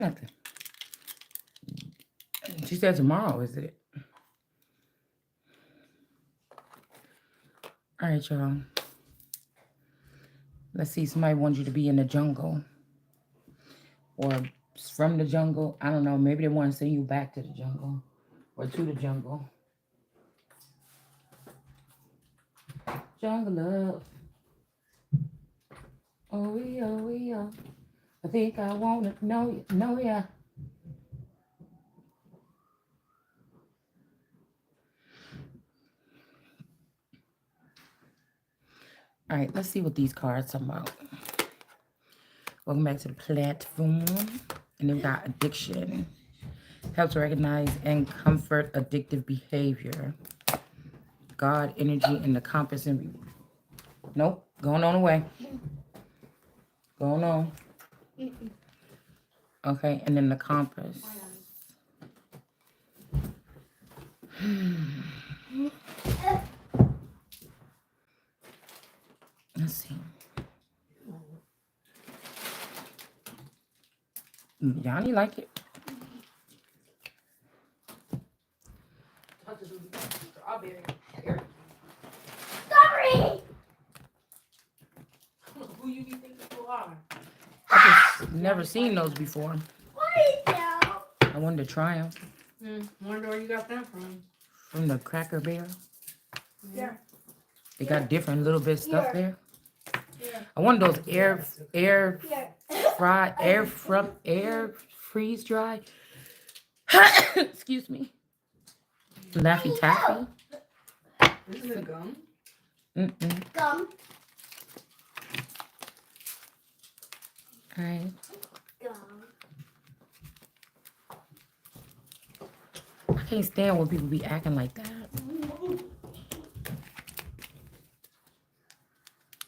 Nothing. She said tomorrow, is it? All right, y'all. Let's see. Somebody wants you to be in the jungle. Or from the jungle. I don't know. Maybe they want to send you back to the jungle. Or to the jungle. Jungle love. Oh, yeah, oh, yeah. I think I want to know ya. All right, let's see what these cards are about. Welcome back to the platform. And then we got addiction. Helps recognize and comfort addictive behavior. God, energy, and the compass. And nope, going on away. Going on. Okay, and then the compass. Let's see. Yanni like it. Sorry. Who you be thinking you are? I just never seen those before. What is that? I wanted to try them. Wonder where you got that from. From the Cracker Barrel. Yeah. They got different little bit stuff there. Yeah. I want those air Yeah. freeze dry. Excuse me. Laffy Taffy. This is a gum. Gum. All right. Gum. I can't stand when people be acting like that.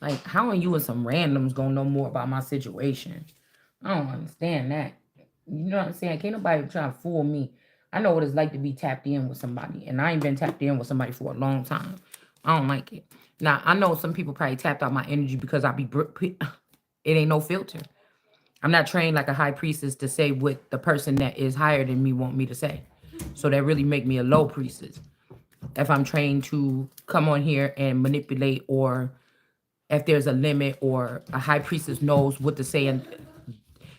Like, how are you and some randoms gonna know more about my situation? I don't understand that. You know what I'm saying? Can't nobody try to fool me. I know what it's like to be tapped in with somebody, and I ain't been tapped in with somebody for a long time. I don't like it. Now, I know some people probably tapped out my energy because it ain't no filter. I'm not trained like a high priestess to say what the person that is higher than me want me to say. So that really make me a low priestess. If I'm trained to come on here and manipulate, or if there's a limit, or a high priestess knows what to say, and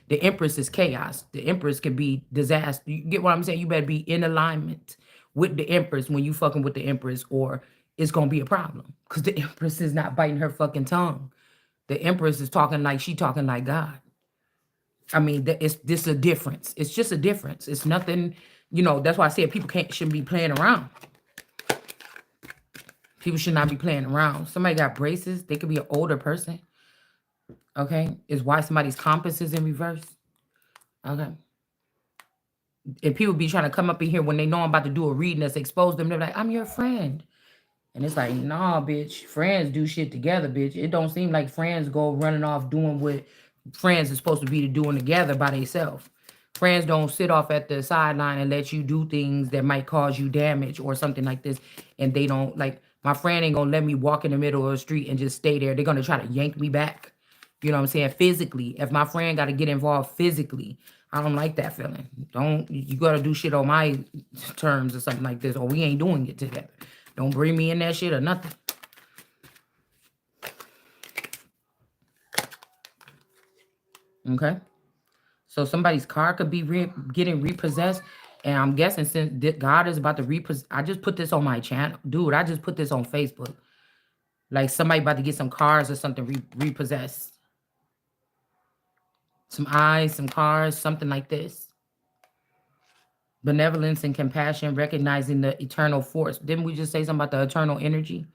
the Empress is chaos. The Empress can be disaster. You get what I'm saying? You better be in alignment with the Empress when you fucking with the Empress, or it's gonna be a problem. Because the Empress is not biting her fucking tongue. The Empress is talking like she talking like God. I mean, this a difference. It's just a difference. It's nothing, that's why I said people shouldn't be playing around. People should not be playing around. Somebody got braces. They could be an older person. Okay. Is why somebody's compass is in reverse. Okay. And people be trying to come up in here when they know I'm about to do a reading that's exposed them. They're like, I'm your friend. And it's like, nah, bitch. Friends do shit together, bitch. It don't seem like friends go running off doing what friends are supposed to be doing together by themselves. Friends don't sit off at the sideline and let you do things that might cause you damage or something like this. And they don't, like, my friend ain't gonna let me walk in the middle of the street and just stay there. They're gonna try to yank me back. You know what I'm saying? Physically. If my friend got to get involved physically, I don't like that feeling. You got to do shit on my terms or something like this, or we ain't doing it together. Don't bring me in that shit or nothing. Okay? So somebody's car could be getting repossessed. And I'm guessing since God is about to repossess, I just put this on my channel. Dude, I just put this on Facebook. Like somebody about to get some cars or something repossessed. Some eyes, some cars, something like this. Benevolence and compassion, recognizing the eternal force. Didn't we just say something about the eternal energy?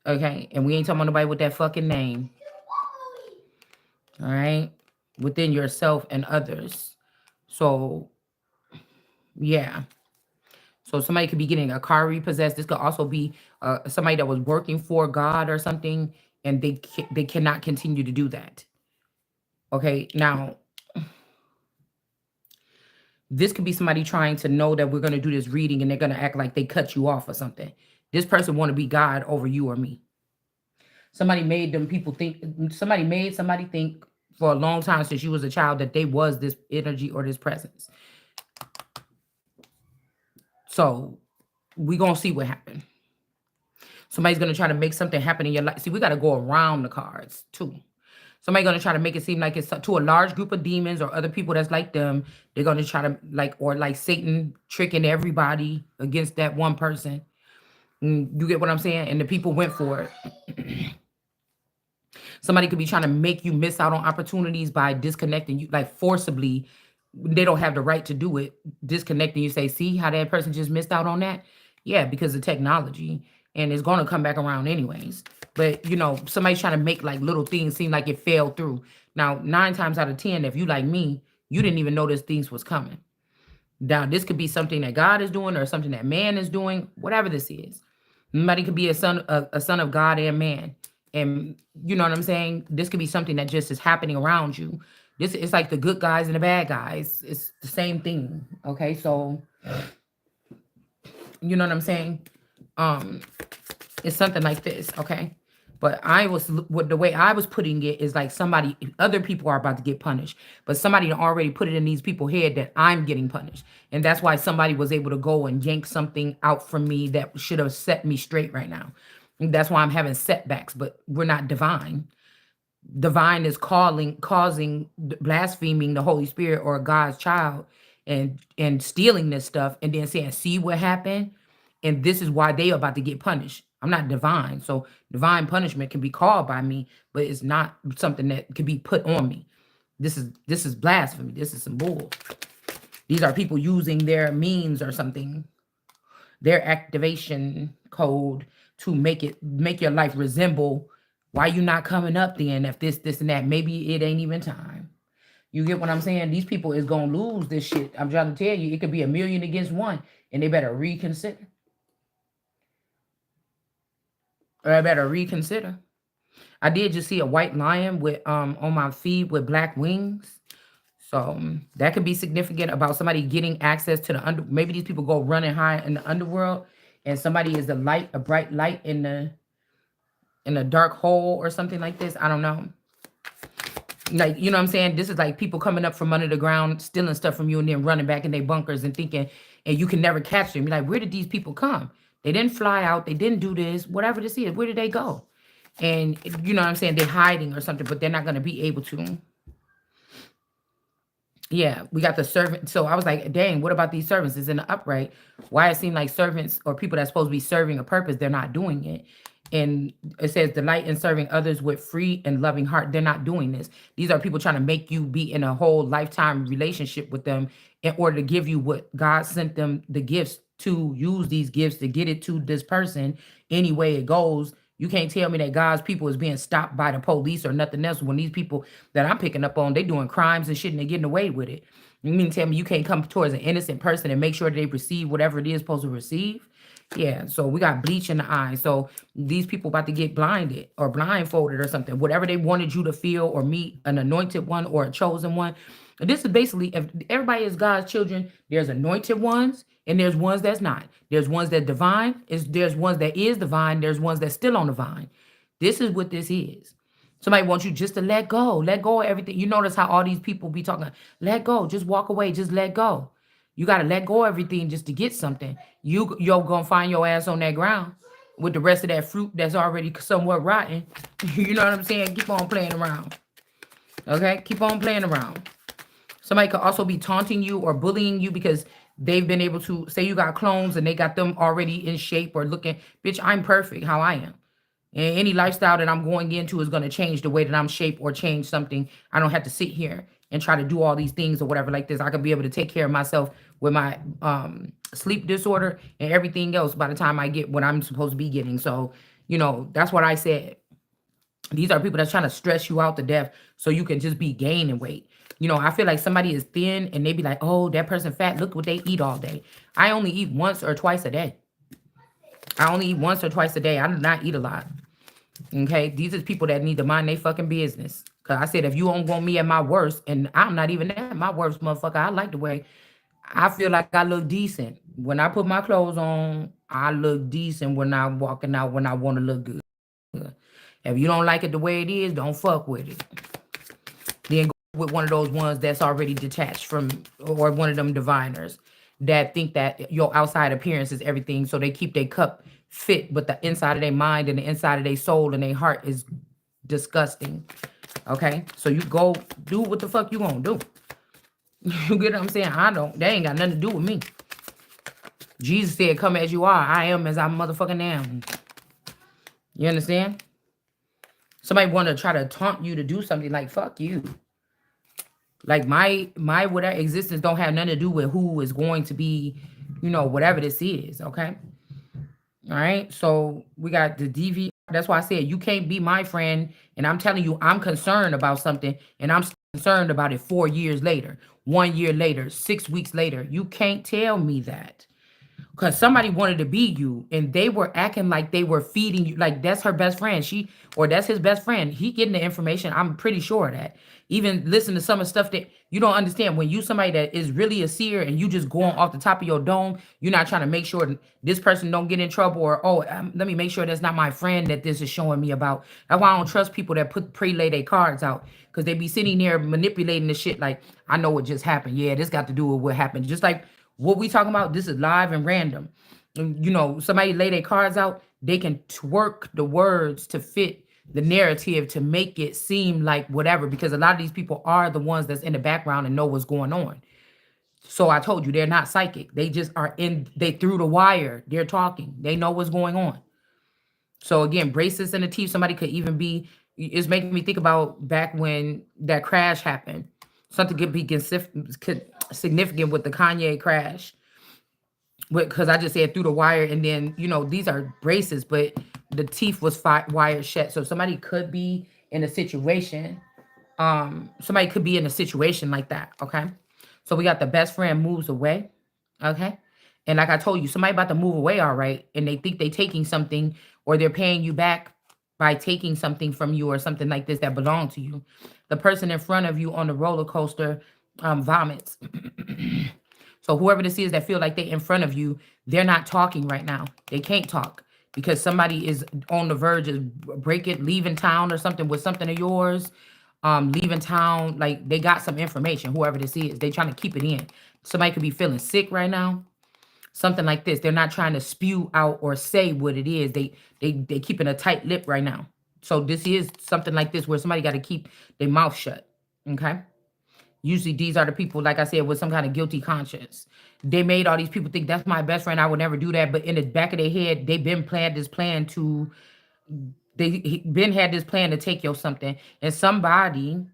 Okay, and we ain't talking about nobody with that fucking name. All right, within yourself and others. So, yeah. So somebody could be getting a car repossessed. This could also be somebody that was working for God or something, and they cannot continue to do that. Okay, now this could be somebody trying to know that we're going to do this reading and they're going to act like they cut you off or something. This person want to be God over you or me. Somebody made somebody think for a long time since you was a child that they was this energy or this presence. So we gonna see what happened. Somebody's gonna try to make something happen in your life. See, we gotta go around the cards too. Somebody gonna try to make it seem like it's to a large group of demons or other people that's like them. They're gonna try to like or like Satan tricking everybody against that one person. You get what I'm saying? And the people went for it. Somebody could be trying to make you miss out on opportunities by disconnecting you, like forcibly. They don't have the right to do it. Disconnecting you, say, see how that person just missed out on that? Yeah, because of technology. And it's going to come back around anyways. But, somebody's trying to make like little things seem like it fell through. Now, 9 times out of 10, if you like me, you didn't even notice things was coming. Now, this could be something that God is doing or something that man is doing, whatever this is. Somebody could be a son of God and man. And you know what I'm saying? This could be something that just is happening around you. This is like the good guys and the bad guys. It's the same thing. Okay, so you know what I'm saying? Um, it's something like this, okay? But what the way I was putting it is like other people are about to get punished, but somebody already put it in these people's head that I'm getting punished. And that's why somebody was able to go and yank something out from me that should have set me straight right now. And that's why I'm having setbacks, but we're not divine. Divine is causing blaspheming the Holy Spirit or God's child and stealing this stuff and then saying, see what happened? And this is why they are about to get punished. I'm not divine. So divine punishment can be called by me, but it's not something that can be put on me. This is blasphemy. This is some bull. These are people using their means or something, their activation code to make your life resemble why you not coming up then if this and that. Maybe it ain't even time. You get what I'm saying? These people is gonna lose this shit. I'm trying to tell you, it could be a million against one, and they better reconsider. Or I better reconsider. I did just see a white lion with on my feed with black wings. So that could be significant about somebody getting access to the under. Maybe these people go running high in the underworld, and somebody is a bright light in a dark hole or something like this. I don't know. Like, you know what I'm saying? This is like people coming up from under the ground, stealing stuff from you, and then running back in their bunkers and thinking, and you can never catch them. You're like, where did these people come? They didn't fly out. They didn't do this. Whatever this is, where did they go? And you know what I'm saying? They're hiding or something, but they're not going to be able to. Yeah, we got the servant. So I was like, dang, what about these servants? It's in the upright. Why it seemed like servants or people that's supposed to be serving a purpose, they're not doing it. And it says delight in serving others with free and loving heart. They're not doing this. These are people trying to make you be in a whole lifetime relationship with them in order to give you what God sent them, the gifts to use these gifts to get it to this person any way it goes. You can't tell me that God's people is being stopped by the police or nothing else when these people that I'm picking up on, they doing crimes and shit and they're getting away with it. You mean to tell me you can't come towards an innocent person and make sure that they receive whatever it is supposed to receive? Yeah, so we got bleach in the eye. So these people about to get blinded or blindfolded or something. Whatever they wanted you to feel or meet an anointed one or a chosen one. This is basically, if everybody is God's children, there's anointed ones and there's ones that's not. There's ones that divine, there's ones that is divine, there's ones that's still on the vine. This is what this is. Somebody wants you just to let go of everything. You notice how all these people be talking, let go, just walk away, just let go. You got to let go of everything just to get something. You're going to find your ass on that ground with the rest of that fruit that's already somewhat rotten. You know what I'm saying? Keep on playing around. Okay? Keep on playing around. Somebody could also be taunting you or bullying you because they've been able to, say you got clones and they got them already in shape or looking, bitch, I'm perfect how I am. And any lifestyle that I'm going into is going to change the way that I'm shaped or change something. I don't have to sit here and try to do all these things or whatever like this. I could be able to take care of myself with my sleep disorder and everything else by the time I get what I'm supposed to be getting. So, that's what I said. These are people that's trying to stress you out to death so you can just be gaining weight. I feel like somebody is thin and they be like, oh, that person fat. Look what they eat all day. I only eat once or twice a day. I do not eat a lot. Okay? These are people that need to mind their fucking business. Because I said, if you don't want me at my worst, and I'm not even at my worst, motherfucker, I like the way I feel like I look decent. When I put my clothes on, I look decent when I'm walking out when I want to look good. If you don't like it the way it is, don't fuck with it. with one of those ones that's already detached from, or one of them diviners that think that your outside appearance is everything. So they keep their cup fit, but the inside of their mind and the inside of their soul and their heart is disgusting. Okay, so you go do what the fuck you gonna do. You get what I'm saying? I don't. They ain't got nothing to do with me. Jesus said, "Come as you are. I am as I motherfucking am." You understand? Somebody want to try to taunt you to do something, like fuck you. Like my whatever existence don't have nothing to do with who is going to be, whatever this is. Okay. All right. So we got the DV. That's why I said you can't be my friend. And I'm telling you, I'm concerned about something, and I'm concerned about it 4 years later, 1 year later, 6 weeks later. You can't tell me that. Because somebody wanted to be you, and they were acting like they were feeding you. Like that's her best friend. Or that's his best friend. He getting the information. I'm pretty sure of that. Even listen to some of the stuff that you don't understand. When you somebody that is really a seer and you just going off the top of your dome, you're not trying to make sure that this person don't get in trouble, or let me make sure that's not my friend that this is showing me about. That's why I don't trust people that pre-lay their cards out, because they be sitting there manipulating the shit like, I know what just happened. Yeah, this got to do with what happened. Just like what we talking about, this is live and random. Somebody lay their cards out, they can twerk the words to fit the narrative to make it seem like whatever, because a lot of these people are the ones that's in the background and know what's going on. So I told you, they're not psychic. They just they through the wire. They're talking. They know what's going on. So again, braces in the teeth, somebody could even be, it's making me think about back when that crash happened. Something could be significant with the Kanye crash, because I just said through the wire, and then these are braces, but the teeth was wired shut. So somebody could be in a situation. Somebody could be in a situation like that. Okay, so we got the best friend moves away. Okay, and like I told you, somebody about to move away, all right, and they think they taking something, or they're paying you back by taking something from you, or something like this that belonged to you. The person in front of you on the roller coaster vomits. So whoever this is that feel like they in front of you, they're not talking right now. They can't talk because somebody is on the verge of leaving town or something with something of yours. Leaving town, like they got some information, whoever this is, they trying to keep it in. Somebody could be feeling sick right now. Something like this. They're not trying to spew out or say what it is. They keeping a tight lip right now. So this is something like this where somebody got to keep their mouth shut. Okay. Usually these are the people, like I said, with some kind of guilty conscience. They made all these people think that's my best friend. I would never do that. But in the back of their head, they've been planned this plan to, had this plan to take your something. And somebody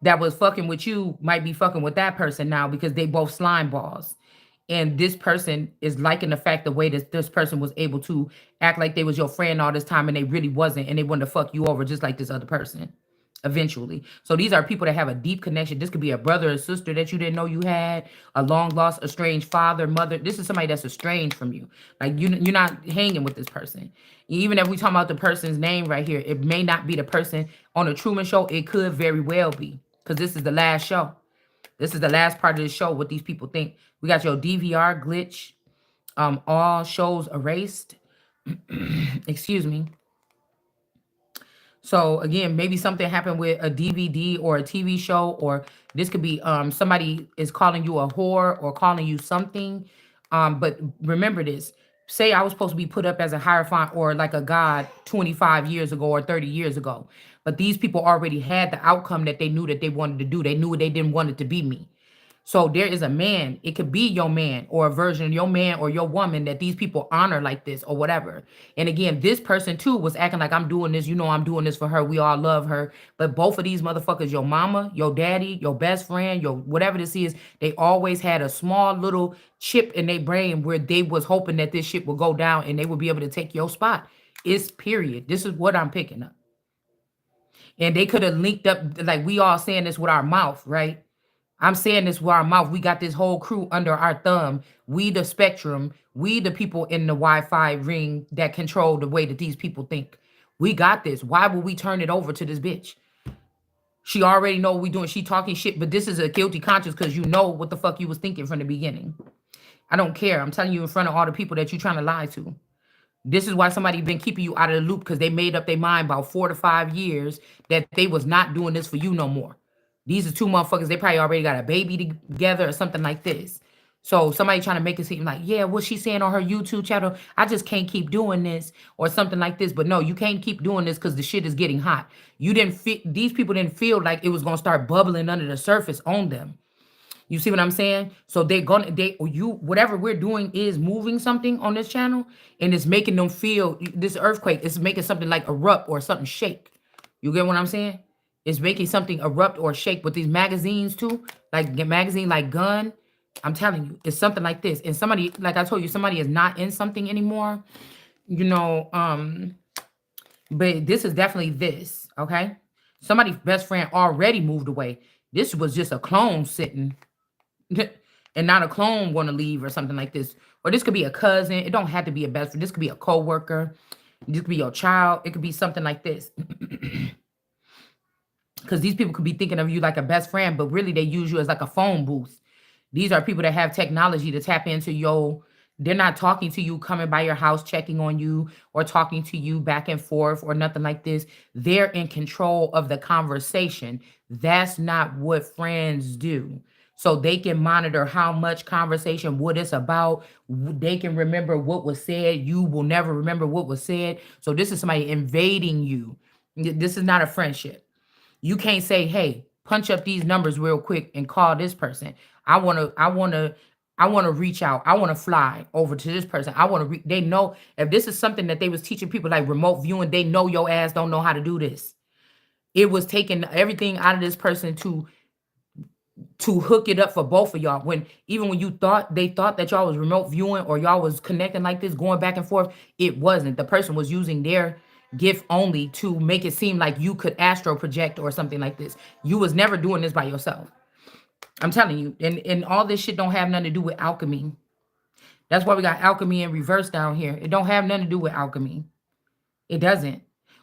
that was fucking with you might be fucking with that person now, because they both slime balls. And this person is liking the fact the way that this person was able to act like they was your friend all this time, and they really wasn't, and they wanted to fuck you over just like this other person eventually. So these are people that have a deep connection. This could be a brother or sister that you didn't know you had, a long lost, estranged father, mother. This is somebody that's estranged from you. Like you're not hanging with this person. Even if we talk about the person's name right here, it may not be the person on the Truman Show. It could very well be, because this is the last show. This is the last part of the show, what these people think. We got your DVR glitch. All shows erased. Excuse me. So again, maybe something happened with a DVD or a TV show, or this could be somebody is calling you a whore or calling you something. But remember this. Say I was supposed to be put up as a hierophant or like a god 25 years ago or 30 years ago. But these people already had the outcome that they knew that they wanted to do. They knew they didn't want it to be me. So there is a man, it could be your man or a version of your man or your woman that these people honor like this or whatever. And again, this person too was acting like I'm doing this. I'm doing this for her. We all love her. But both of these motherfuckers, your mama, your daddy, your best friend, your whatever this is, they always had a small little chip in their brain where they was hoping that this shit would go down and they would be able to take your spot. It's period. This is what I'm picking up. And they could have linked up, like we all saying this with our mouth, right? I'm saying this with our mouth. We got this whole crew under our thumb. We the spectrum. We the people in the Wi-Fi ring that control the way that these people think. We got this. Why would we turn it over to this bitch? She already know what we doing. She talking shit, but this is a guilty conscience because you know what the fuck you was thinking from the beginning. I don't care. I'm telling you in front of all the people that you trying to lie to. This is why somebody been keeping you out of the loop, because they made up their mind about 4 to 5 years that they was not doing this for you no more. These are two motherfuckers. They probably already got a baby together or something like this. So somebody trying to make it seem like, yeah, what she's saying on her YouTube channel, I just can't keep doing this or something like this. But no, you can't keep doing this because the shit is getting hot. You didn't feel, these people didn't feel like it was gonna start bubbling under the surface on them. You see what I'm saying? So they're gonna whatever we're doing is moving something on this channel, and it's making them feel this earthquake. It's making something like erupt or something shake. You get what I'm saying? It's making something erupt or shake. With these magazines too, like magazine like Gun. I'm telling you, it's something like this. And somebody, like I told you, somebody is not in something anymore. You know, but this is definitely this. Okay, somebody's best friend already moved away. This was just a clone sitting and not a clone want to leave or something like this. Or this could be a cousin. It don't have to be a best friend. This could be a coworker. This could be your child. It could be something like this. Because these people could be thinking of you like a best friend, but really they use you as like a phone booth. These are people that have technology to tap into your. They're not talking to you, coming by your house, checking on you, or talking to you back and forth, or nothing like this. They're in control of the conversation. That's not what friends do. So they can monitor how much conversation, what it's about. They can remember what was said. You will never remember what was said. So this is somebody invading you. This is not a friendship. You can't say, "Hey, punch up these numbers real quick and call this person. I want to reach out. I want to fly over to this person. I want to they know if this is something that they was teaching people like remote viewing, they know your ass don't know how to do this. It was taking everything out of this person to hook it up for both of y'all. When even when you thought they thought that y'all was remote viewing or y'all was connecting like this, going back and forth, it wasn't. The person was using their gift only to make it seem like you could astro project or something like this. You was never doing this by yourself. I'm telling you. And all this shit don't have nothing to do with alchemy. That's why we got alchemy in reverse down here. It don't have nothing to do with alchemy. It doesn't.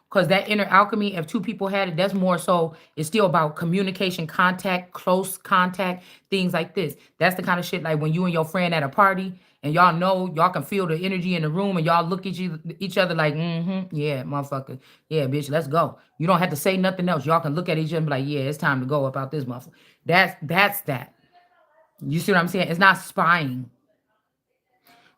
Because that inner alchemy, if two people had it, that's more so, it's still about communication, contact, close contact, things like this. That's the kind of shit like when you and your friend at a party and y'all know, y'all can feel the energy in the room and y'all look at each other like, yeah, motherfucker. Yeah, bitch, let's go. You don't have to say nothing else. Y'all can look at each other and be like, yeah, it's time to go about this motherfucker. That's that. You see what I'm saying? It's not spying.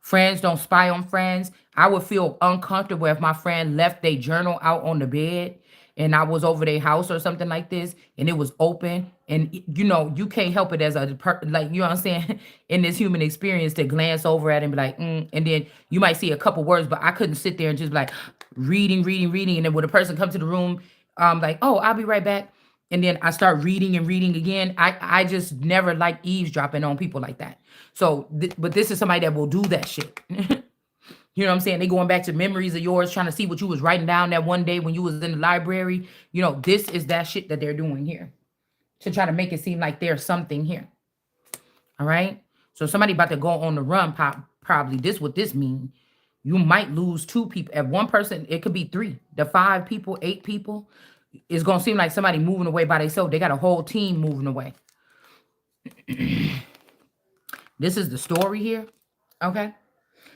Friends don't spy on friends. I would feel uncomfortable if my friend left their journal out on the bed and I was over their house or something like this and it was open. And, you know, you can't help it as like, you know what I'm saying? In this human experience to glance over at it and be like, and then you might see a couple words, but I couldn't sit there and just be like reading. And then when a person comes to the room, like, oh, I'll be right back. And then I start reading and reading again. I just never like eavesdropping on people like that. So, but this is somebody that will do that shit. You know what I'm saying? They going back to memories of yours, trying to see what you was writing down that one day when you was in the library. You know, this is that shit that they're doing here to try to make it seem like there's something here. All right. So somebody about to go on the run, probably. This what this mean. You might lose two people. At one person, it could be three. The 5 people, 8 people. It's gonna seem like somebody moving away by themselves. They got a whole team moving away. This is the story here. Okay.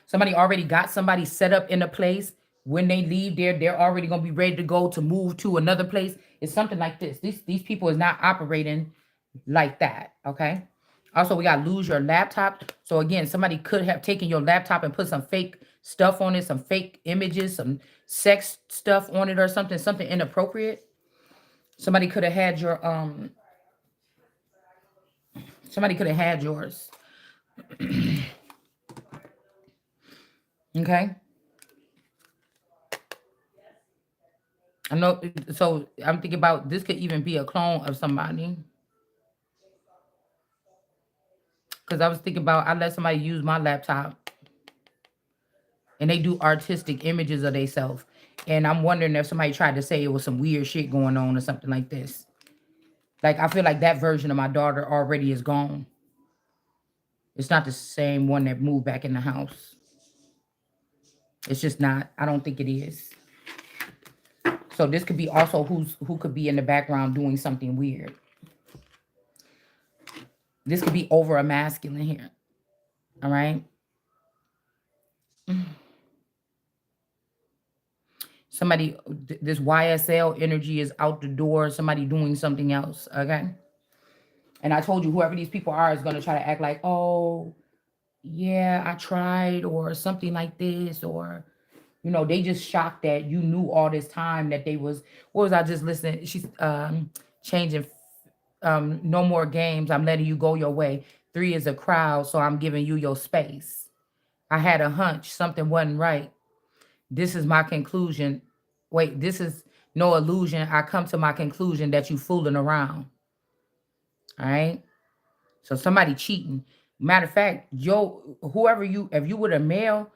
Somebody already got somebody set up in a place. When they leave there, they're already gonna be ready to go to move to another place. It's something like this. These people is not operating like that. Okay. Also, we got lose your laptop. So again, somebody could have taken your laptop and put some fake stuff on it, some fake images, some sex stuff on it or something inappropriate. Somebody could have had your somebody could have had yours. Okay. I know. So I'm thinking about this could even be a clone of somebody. Because I was thinking about I let somebody use my laptop and they do artistic images of themselves. And I'm wondering if somebody tried to say it was some weird shit going on or something like this. Like I feel like that version of my daughter already is gone. It's not the same one that moved back in the house. It's just not. I don't think it is. So this could be also who could be in the background doing something weird. This could be over a masculine here. All right. Somebody, this YSL energy is out the door. Somebody doing something else. Okay. And I told you, whoever these people are is going to try to act like, oh, yeah, I tried, or something like this, or, they just shocked that you knew all this time that they was, what was I just listening? She's changing, no more games. I'm letting you go your way. 3 is a crowd, so I'm giving you your space. I had a hunch something wasn't right. This is my conclusion. Wait, this is no illusion. I come to my conclusion that you fooling around. All right. So somebody cheating. Matter of fact, whoever if you were a male,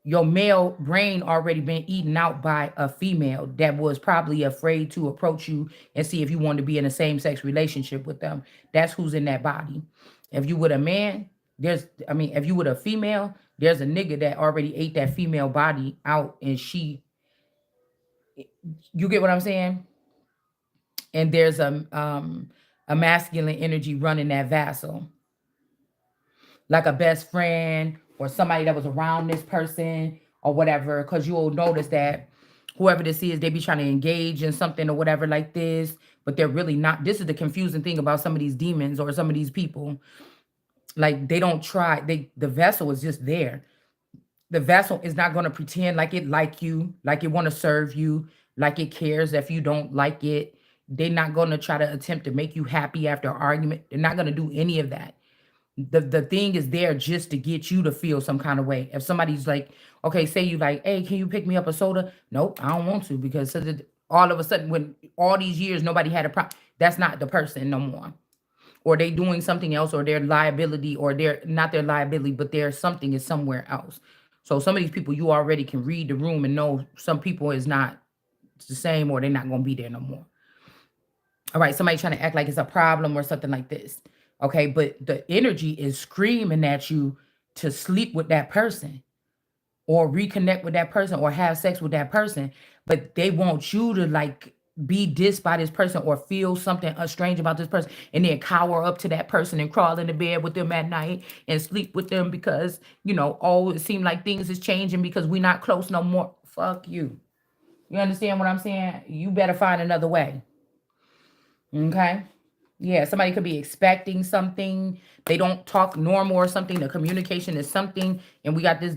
your male brain already been eaten out by a female that was probably afraid to approach you and see if you wanted to be in a same-sex relationship with them. That's who's in that body. If you with a man, if you with a female, there's a nigga that already ate that female body out, and you get what I'm saying? And there's a masculine energy running that vessel, like a best friend or somebody that was around this person or whatever, because you'll notice that whoever this is, they be trying to engage in something or whatever like this, but they're really not. This is the confusing thing about some of these demons or some of these people. Like, they don't try. The vessel is just there. The vessel is not going to pretend like you, like it want to serve you, like it cares if you don't like it. They're not going to try to attempt to make you happy after an argument. They're not going to do any of that. The thing is there just to get you to feel some kind of way. If somebody's like, okay, say you like, hey, can you pick me up a soda? Nope, I don't want to, because all of a sudden, when all these years nobody had a problem, that's not the person no more. Or they doing something else, or their liability, or they're not their liability, but their something is somewhere else. So some of these people, you already can read the room and know some people is not the same, or they're not going to be there no more. All right, somebody trying to act like it's a problem or something like this. Okay, but the energy is screaming at you to sleep with that person, or reconnect with that person, or have sex with that person. But they want you to like be dissed by this person, or feel something strange about this person, and then cower up to that person and crawl into bed with them at night and sleep with them because, oh, it seemed like things is changing because we're not close no more. Fuck you. You understand what I'm saying? You better find another way. Okay? Yeah, somebody could be expecting something. They don't talk normal or something. The communication is something. And we got this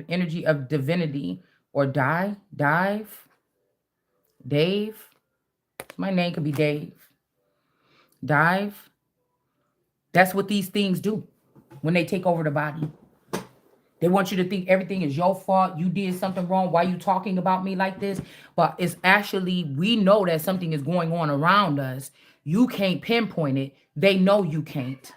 energy of divinity, or Dave. My name could be Dave. Dive. That's what these things do when they take over the body. They want you to think everything is your fault. You did something wrong. Why are you talking about me like this? But it's actually, we know that something is going on around us. You can't pinpoint it. They know you can't.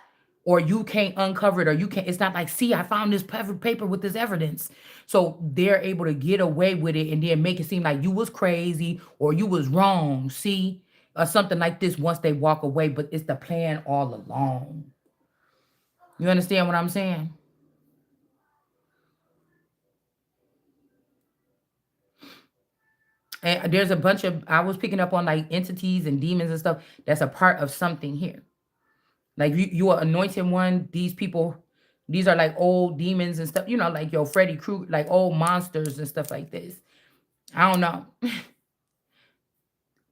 Or you can't uncover it, or you can't. It's not like, see, I found this paper with this evidence. So they're able to get away with it and then make it seem like you was crazy or you was wrong. See? Or something like this once they walk away. But it's the plan all along. You understand what I'm saying? And there's a bunch of, I was picking up on like entities and demons and stuff that's a part of something here. Like you are anointed one. These people, these are like old demons and stuff, like your Freddy Krueger, like old monsters and stuff like this. I don't know.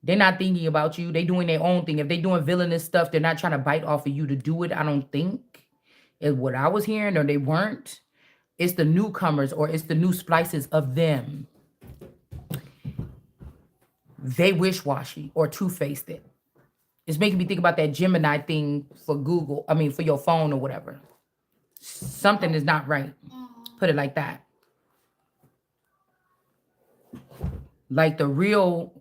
They're not thinking about you. They doing their own thing. If they doing villainous stuff, they're not trying to bite off of you to do it. I don't think is what I was hearing, or they weren't. It's the newcomers, or it's the new splices of them. They wish-washy or two-faced it. It's making me think about that Gemini thing for Google. For your phone or whatever. Something is not right. Put it like that. Like the real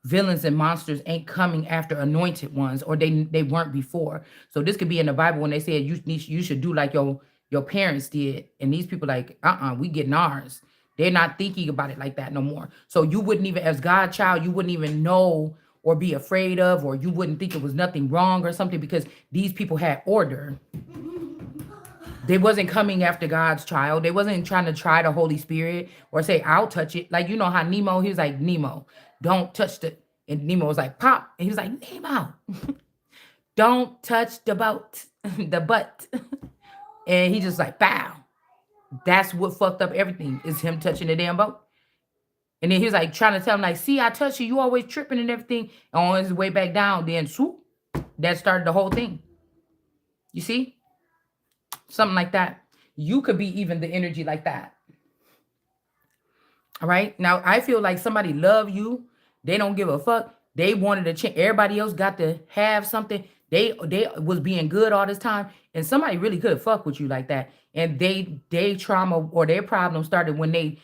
villains and monsters ain't coming after anointed ones, or they weren't before. So this could be in the Bible when they said you should do like your parents did. And these people like, we getting ours. They're not thinking about it like that no more. So you wouldn't even, as God's child, you wouldn't even know or be afraid of, or you wouldn't think it was nothing wrong or something, because these people had order. They wasn't coming after God's child. They wasn't trying to try the Holy Spirit or say, I'll touch it. Like, how Nemo, he was like, Nemo, don't touch the, and Nemo was like, pop. And he was like, Nemo, don't touch the boat, the butt. And he just like, bow. That's what fucked up everything, is him touching the damn boat. And then he was like trying to tell him like, see, I touched you. You always tripping and everything. And on his way back down, then swoop, that started the whole thing. You see? Something like that. You could be even the energy like that. All right. Now I feel like somebody love you. They don't give a fuck. They wanted to change. Everybody else got to have something. They was being good all this time, and somebody really could fuck with you like that. And they trauma or their problem started when they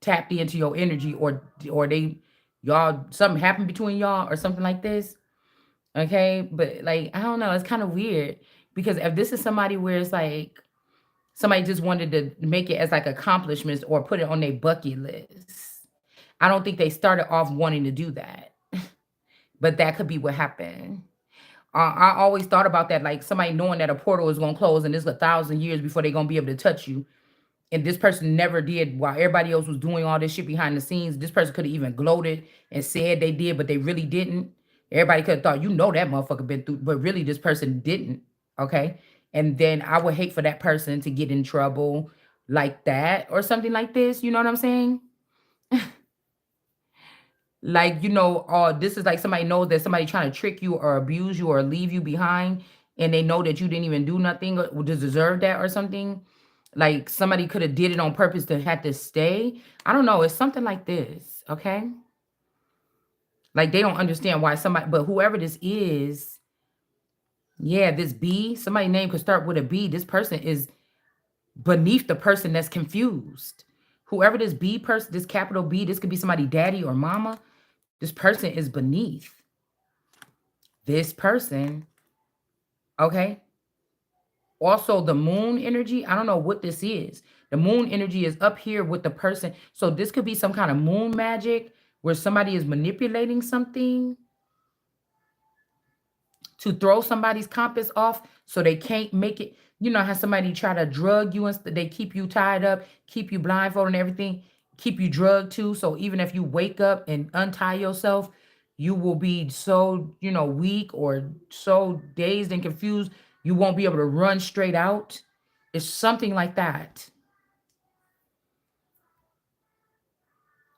tapped into your energy, or they y'all something happened between y'all or something like this. Okay, but like I don't know, it's kind of weird because if this is somebody where it's like somebody just wanted to make it as like accomplishments or put it on their bucket list. I don't think they started off wanting to do that, but that could be what happened. I always thought about that, like somebody knowing that a portal is gonna close and it's 1,000 years before they're gonna be able to touch you, and this person never did while everybody else was doing all this shit behind the scenes. This person could have even gloated and said they did, but they really didn't. Everybody could have thought, you know, that motherfucker been through, but really this person didn't. Okay. And then I would hate for that person to get in trouble like that or something like this. You know what I'm saying? Like, this is like somebody knows that somebody trying to trick you or abuse you or leave you behind, and they know that you didn't even do nothing or to deserve that or something. Like somebody could have did it on purpose to have to stay. I don't know. It's something like this. Okay. Like they don't understand why somebody, but whoever this is, yeah, this B, somebody's name could start with a B. This person is beneath the person that's confused. Whoever this B person, this capital B, this could be somebody daddy or mama. This person is beneath this person. Okay. Also, the moon energy, I don't know what this is. The moon energy is up here with the person. So this could be some kind of moon magic where somebody is manipulating something to throw somebody's compass off so they can't make it. You know how somebody try to drug you and they keep you tied up, keep you blindfolded and everything, keep you drugged too. So even if you wake up and untie yourself, you will be so, weak or so dazed and confused, you won't be able to run straight out. It's something like that.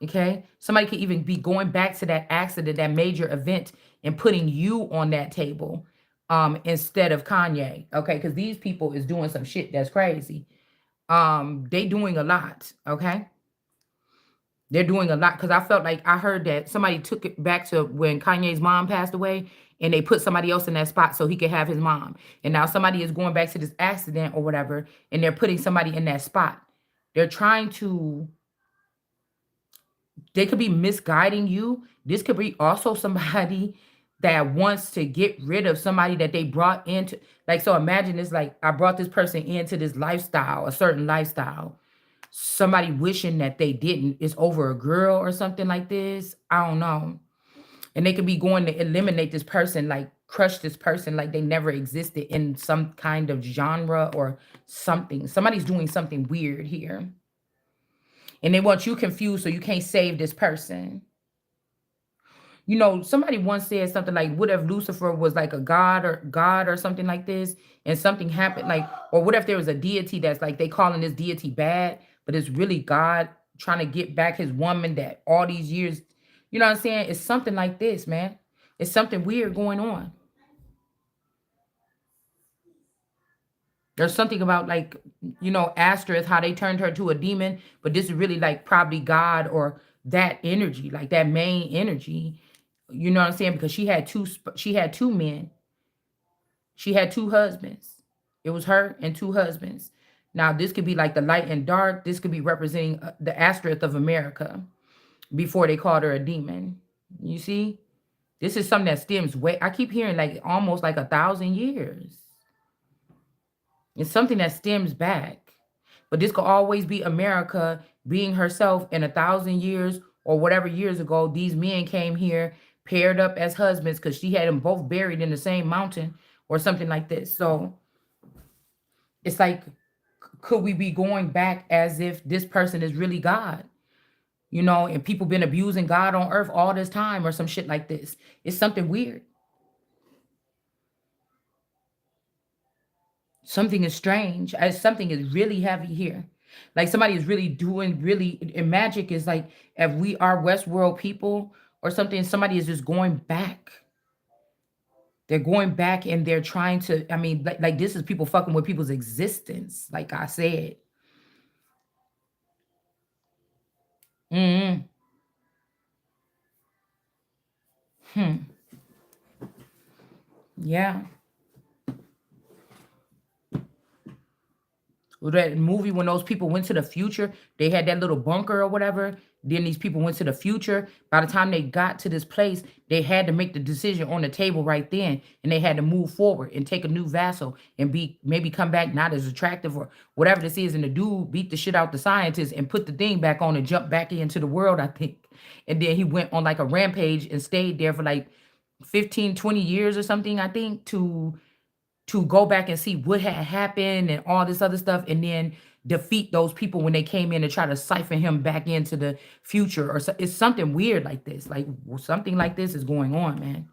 Okay. Somebody could even be going back to that accident, that major event, and putting you on that table instead of Kanye. Okay. Because these people is doing some shit that's crazy. They doing a lot. Okay. They're doing a lot because I felt like I heard that somebody took it back to when Kanye's mom passed away and they put somebody else in that spot so he could have his mom. And now somebody is going back to this accident or whatever, and they're putting somebody in that spot. They're trying to, they could be misguiding you. This could be also somebody that wants to get rid of somebody that they brought into. Like, so imagine it's like I brought this person into this lifestyle, a certain lifestyle. Somebody wishing that they didn't. It's over a girl or something like this. I don't know. And they could be going to eliminate this person, like crush this person like they never existed in some kind of genre or something. Somebody's doing something weird here. And they want you confused so you can't save this person. Somebody once said something like, what if Lucifer was like a god or something like this, and something happened, like, or what if there was a deity that's like they calling this deity bad, but it's really God trying to get back his woman that all these years, you know what I'm saying? It's something like this, man. It's something weird going on. There's something about like, Asterith, how they turned her to a demon, but this is really like probably God or that energy, like that main energy. You know what I'm saying? Because she had two men. She had two husbands. It was her and two husbands. Now this could be like the light and dark. This could be representing the Asterith of America before they called her a demon. You see? This is something that stems way. I keep hearing like almost like 1,000 years. It's something that stems back. But this could always be America being herself in 1,000 years or whatever years ago. These men came here, paired up as husbands because she had them both buried in the same mountain or something like this. So it's like, could we be going back as if this person is really God? And people been abusing God on earth all this time or some shit like this. It's something weird. Something is strange. As something is really heavy here. Like somebody is really doing really, and magic is like if we are Westworld people or something, somebody is just going back. They're going back and they're trying to, I mean, like this is people fucking with people's existence, like I said. Mm-hmm. Hmm. Yeah. That movie when those people went to the future, they had that little bunker or whatever. Then these people went to the future. By the time they got to this place, they had to make the decision on the table right then, and they had to move forward and take a new vassal and be maybe come back not as attractive or whatever this is. And the dude beat the shit out the scientist and put the thing back on and jumped back into the world, I think. And then he went on like a rampage and stayed there for like 15, 20 years or something, I think, to go back and see what had happened and all this other stuff, and then defeat those people when they came in to try to siphon him back into the future. Or so, it's something weird like this. Like something like this is going on, man.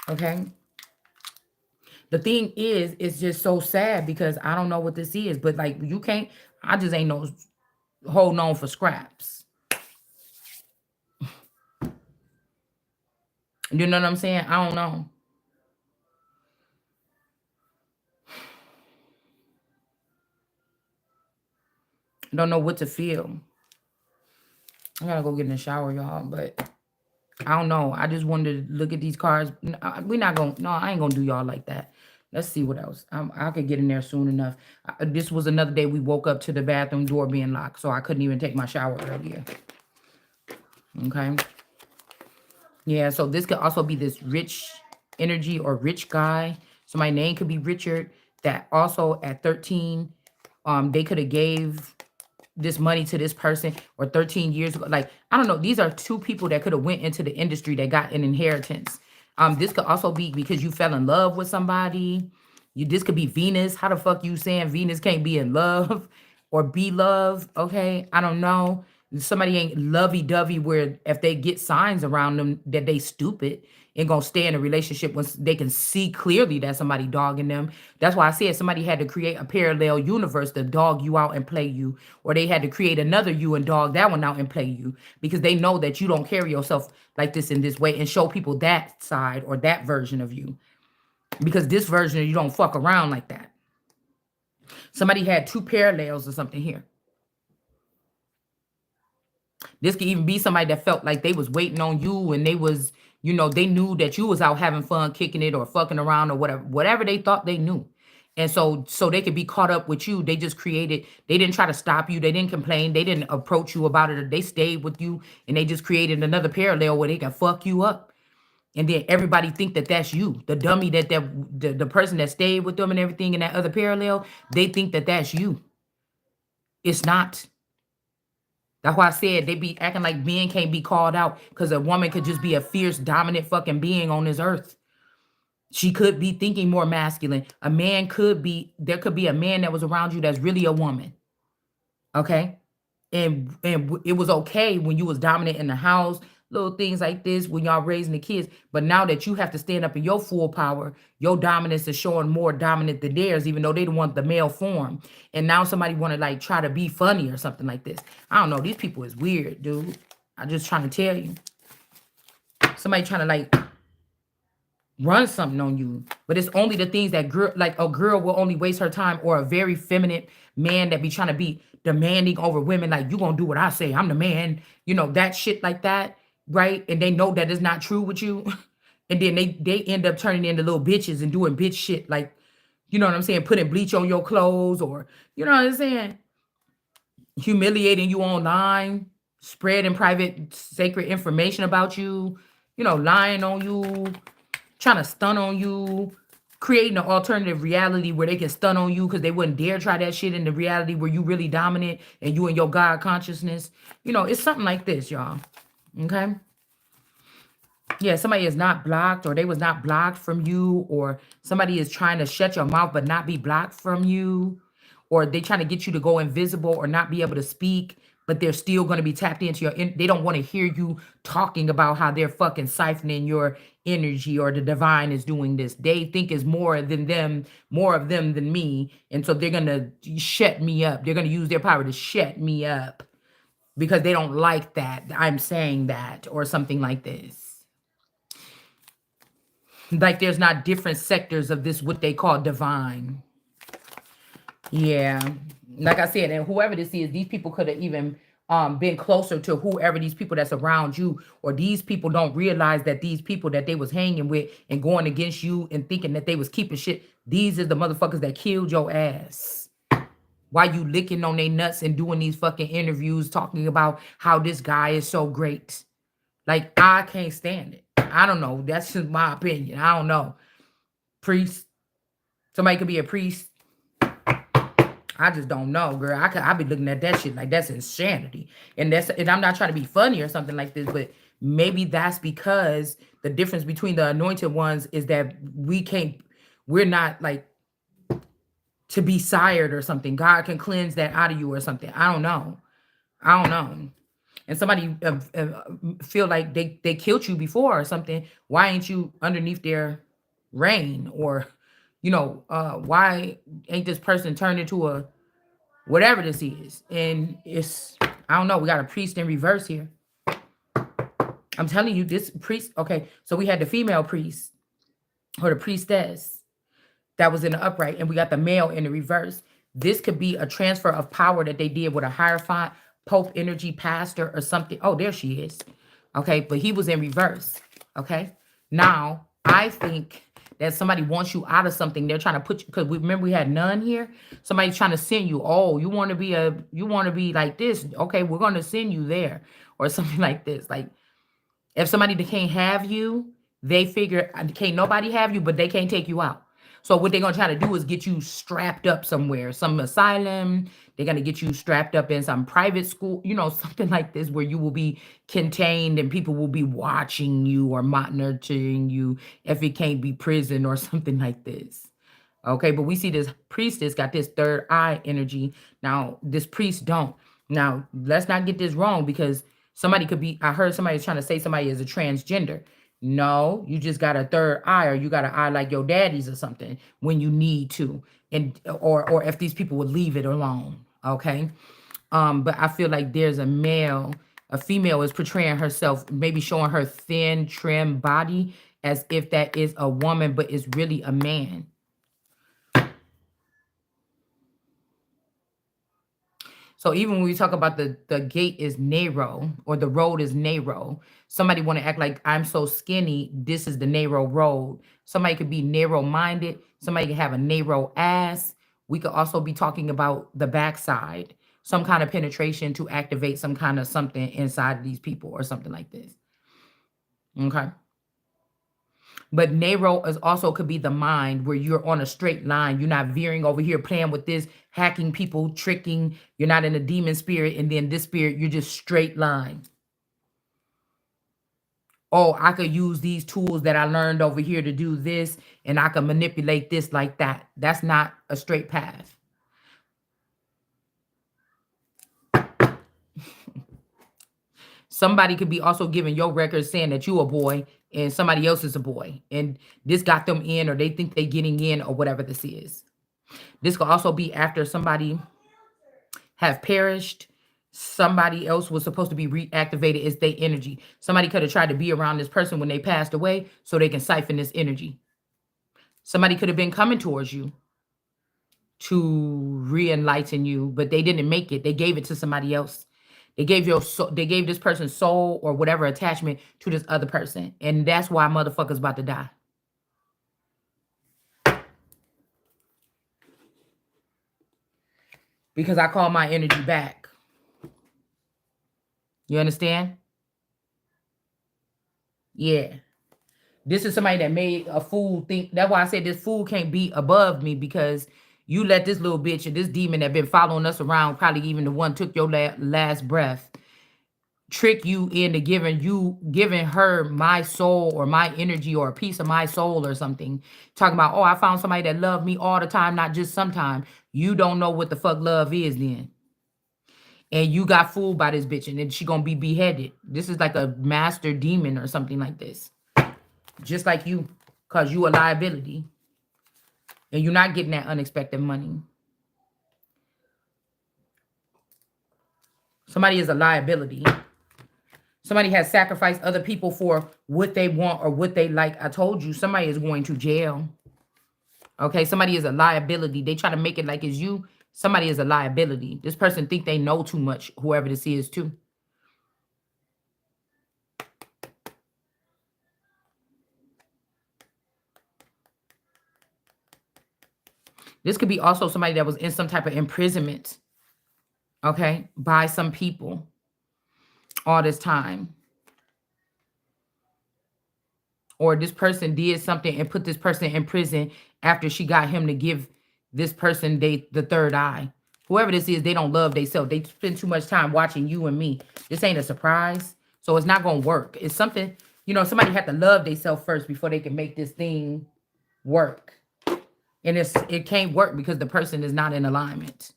Okay. The thing is, it's just so sad because I don't know what this is, but like you can't. I just ain't no holding on for scraps. You know what I'm saying? I don't know. I don't know what to feel. I gotta go get in the shower, y'all. But I don't know. I just wanted to look at these cards. We're not gonna. No, I ain't gonna do y'all like that. Let's see what else. I could get in there soon enough. This was another day we woke up to the bathroom door being locked, so I couldn't even take my shower earlier. Okay. Yeah. So this could also be this rich energy or rich guy. So my name could be Richard. That also at 13, they could have gave this money to this person, or 13 years ago. Like, I don't know. These are two people that could have went into the industry that got an inheritance. This could also be because you fell in love with somebody. This could be Venus. How the fuck you saying Venus can't be in love or be loved? Okay. I don't know. Somebody ain't lovey-dovey where if they get signs around them that they stupid and gonna stay in a relationship when they can see clearly that somebody dogging them. That's why I said somebody had to create a parallel universe to dog you out and play you, or they had to create another you and dog that one out and play you because they know that you don't carry yourself like this in this way and show people that side or that version of you, because this version of you don't fuck around like that. Somebody had two parallels or something here. This could even be somebody that felt like they was waiting on you and they was, they knew that you was out having fun, kicking it or fucking around or whatever they thought they knew. And so they could be caught up with you. They just created, they didn't try to stop you. They didn't complain. They didn't approach you about it. They stayed with you and they just created another parallel where they can fuck you up. And then everybody think that that's you, the dummy the person that stayed with them and everything in that other parallel, they think that that's you. It's not. That's why I said they be acting like men can't be called out because a woman could just be a fierce, dominant fucking being on this earth. She could be thinking more masculine. A man could be, there could be a man that was around you that's really a woman. Okay? And it was okay when you was dominant in the house, little things like this when y'all raising the kids. But now that you have to stand up in your full power, your dominance is showing more dominant than theirs, even though they don't want the male form. And now somebody want to like try to be funny or something like this. I don't know. These people is weird, dude. I'm just trying to tell you. Somebody trying to like run something on you, but it's only the things that girl, like a girl will only waste her time, or a very feminine man that be trying to be demanding over women, like you gonna do what I say, I'm the man, that shit like that, right? And they know that is not true with you. And then they end up turning into little bitches and doing bitch shit, like, you know what I'm saying, putting bleach on your clothes, or you know what I'm saying, humiliating you online, spreading private sacred information about you, lying on you, trying to stun on you, creating an alternative reality where they can stun on you because they wouldn't dare try that shit in the reality where you really dominant and you and your God consciousness. It's something like this, y'all. Okay? Yeah, somebody is not blocked, or they was not blocked from you, or somebody is trying to shut your mouth but not be blocked from you, or they trying to get you to go invisible or not be able to speak, but they're still going to be tapped into they don't want to hear you talking about how they're fucking siphoning your energy, or the divine is doing this. They think is more than them, more of them than me. And so they're going to shut me up. They're going to use their power to shut me up because they don't like that I'm saying that or something like this. Like there's not different sectors of this, what they call divine. Yeah. Like I said, and whoever this is, these people could have even been closer to whoever these people that's around you, or these people don't realize that these people that they was hanging with and going against you and thinking that they was keeping shit, these are the motherfuckers that killed your ass. Why you licking on their nuts and doing these fucking interviews talking about how this guy is so great? Like, I can't stand it. I don't know. That's just my opinion. I don't know. Priest. Somebody could be a priest. I just don't know, girl. I be looking at that shit like that's insanity. And I'm not trying to be funny or something like this, but maybe that's because the difference between the anointed ones is that we're not like to be sired or something. God can cleanse that out of you or something. I don't know. And somebody feel like they killed you before or something. Why ain't you underneath their reign? Or, why ain't this person turned into a whatever this is? And it's, I don't know. We got a priest in reverse here. I'm telling you, this priest. Okay, so we had the female priest or the priestess that was in the upright, and we got the male in the reverse. This could be a transfer of power that they did with a hierophant, Pope energy, pastor, or something. Oh, there she is. Okay, but he was in reverse. Okay, now I think that somebody wants you out of something. They're trying to put you, because remember we had none here. Somebody's trying to send you. Oh, you want to be like this? Okay, we're going to send you there, or something like this. Like, if somebody that can't have you, they figure can't nobody have you, but they can't take you out. So what they're gonna try to do is get you strapped up somewhere, some asylum. They're gonna get you strapped up in some private school, something like this, where you will be contained and people will be watching you or monitoring you, if it can't be prison or something like this. Okay, but we see this priestess got this third eye energy. Now, this priest don't. Now, let's not get this wrong, because somebody could be, I heard somebody trying to say somebody is a transgender. No, you just got a third eye, or you got an eye like your daddy's or something when you need to. And or if these people would leave it alone. Okay. But I feel like there's a female is portraying herself, maybe showing her thin, trim body as if that is a woman, but it's really a man. So even when we talk about the gate is narrow, or the road is narrow, somebody want to act like I'm so skinny, this is the narrow road. Somebody could be narrow-minded. Somebody could have a narrow ass. We could also be talking about the backside, some kind of penetration to activate some kind of something inside of these people or something like this. Okay. But narrow is also could be the mind, where you're on a straight line. You're not veering over here, playing with this, hacking people, tricking. You're not in a demon spirit. And then this spirit, you're just straight line. Oh, I could use these tools that I learned over here to do this, and I can manipulate this like that. That's not a straight path. Somebody could be also giving your records saying that you a boy and somebody else is a boy, and this got them in, or they think they getting in, or whatever this is. This could also be after somebody have perished. Somebody else was supposed to be reactivated as their energy. Somebody could have tried to be around this person when they passed away so they can siphon this energy. Somebody could have been coming towards you to re-enlighten you, but they didn't make it. They gave it to somebody else. They gave this person's soul or whatever attachment to this other person. And that's why motherfuckers about to die. Because I call my energy back. You understand? Yeah. This is somebody that made a fool think. That's why I said this fool can't be above me, because you let this little bitch and this demon that been following us around, probably even the one took your last breath, trick you into giving her my soul or my energy or a piece of my soul or something. Talking about, oh, I found somebody that loved me all the time, not just sometime. You don't know what the fuck love is then. And you got fooled by this bitch, and then she gonna be beheaded. This is like a master demon or something like this. Just like you, because you a liability. And you're not getting that unexpected money. Somebody is a liability. Somebody has sacrificed other people for what they want or what they like. I told you, somebody is going to jail. Okay, somebody is a liability. They try to make it like it's you. Somebody is a liability. This person think they know too much, whoever this is too. This could be also somebody that was in some type of imprisonment, okay, by some people all this time. Or this person did something and put this person in prison after she got him to give this person the third eye. Whoever this is, they don't love themselves. They spend too much time watching you and me. This ain't a surprise. So it's not going to work. It's something, somebody had to love themselves first before they can make this thing work. And it can't work because the person is not in alignment.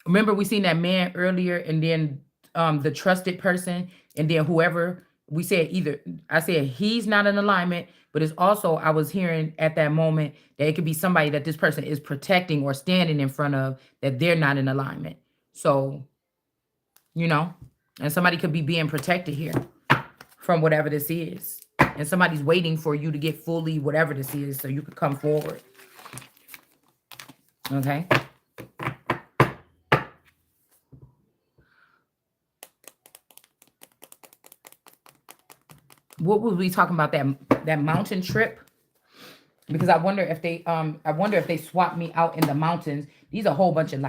Remember, we seen that man earlier, and then the trusted person, and then whoever we said I said he's not in alignment, but it's also, I was hearing at that moment that it could be somebody that this person is protecting or standing in front of, that they're not in alignment. So, and somebody could be being protected here from whatever this is. And somebody's waiting for you to get fully whatever this is so you could come forward. Okay. What would we talking about, that mountain trip? Because I wonder if they swap me out in the mountains. These are a whole bunch of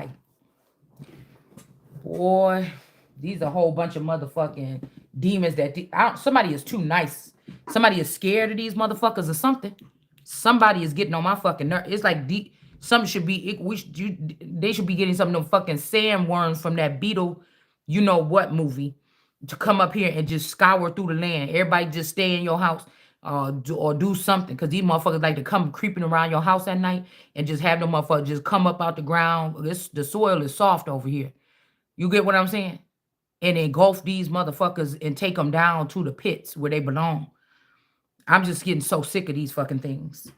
these are a whole bunch of motherfucking demons that somebody is too nice. Somebody is scared of these motherfuckers or something. Somebody is getting on my fucking nerve. It's like something should be. They should be getting some of them fucking sandworms from that Beetle, you know what movie, to come up here and just scour through the land. Everybody just stay in your house, or do something, because these motherfuckers like to come creeping around your house at night and just have them motherfuckers just come up out the ground. The soil is soft over here. You get what I'm saying? And engulf these motherfuckers and take them down to the pits where they belong. I'm just getting so sick of these fucking things.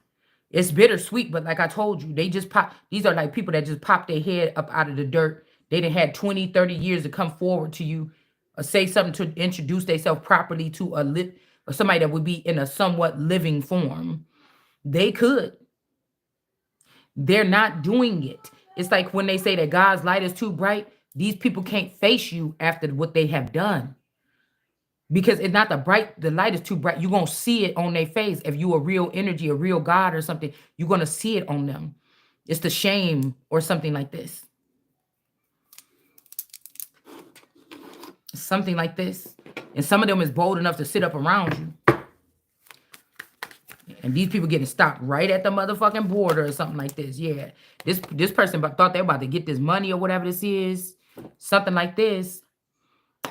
It's bittersweet, but like I told you, they just pop. These are like people that just pop their head up out of the dirt. They done had 20, 30 years to come forward to you, or say something to introduce themselves properly to or somebody that would be in a somewhat living form. They could. They're not doing it. It's like when they say that God's light is too bright, these people can't face you after what they have done. Because it's not the light is too bright. You're going to see it on their face. If you a real energy, a real God or something, you're going to see it on them. It's the shame or something like this. Something like this. And some of them is bold enough to sit up around you. And these people getting stopped right at the motherfucking border or something like this. Yeah. This person thought they were about to get this money or whatever this is. Something like this.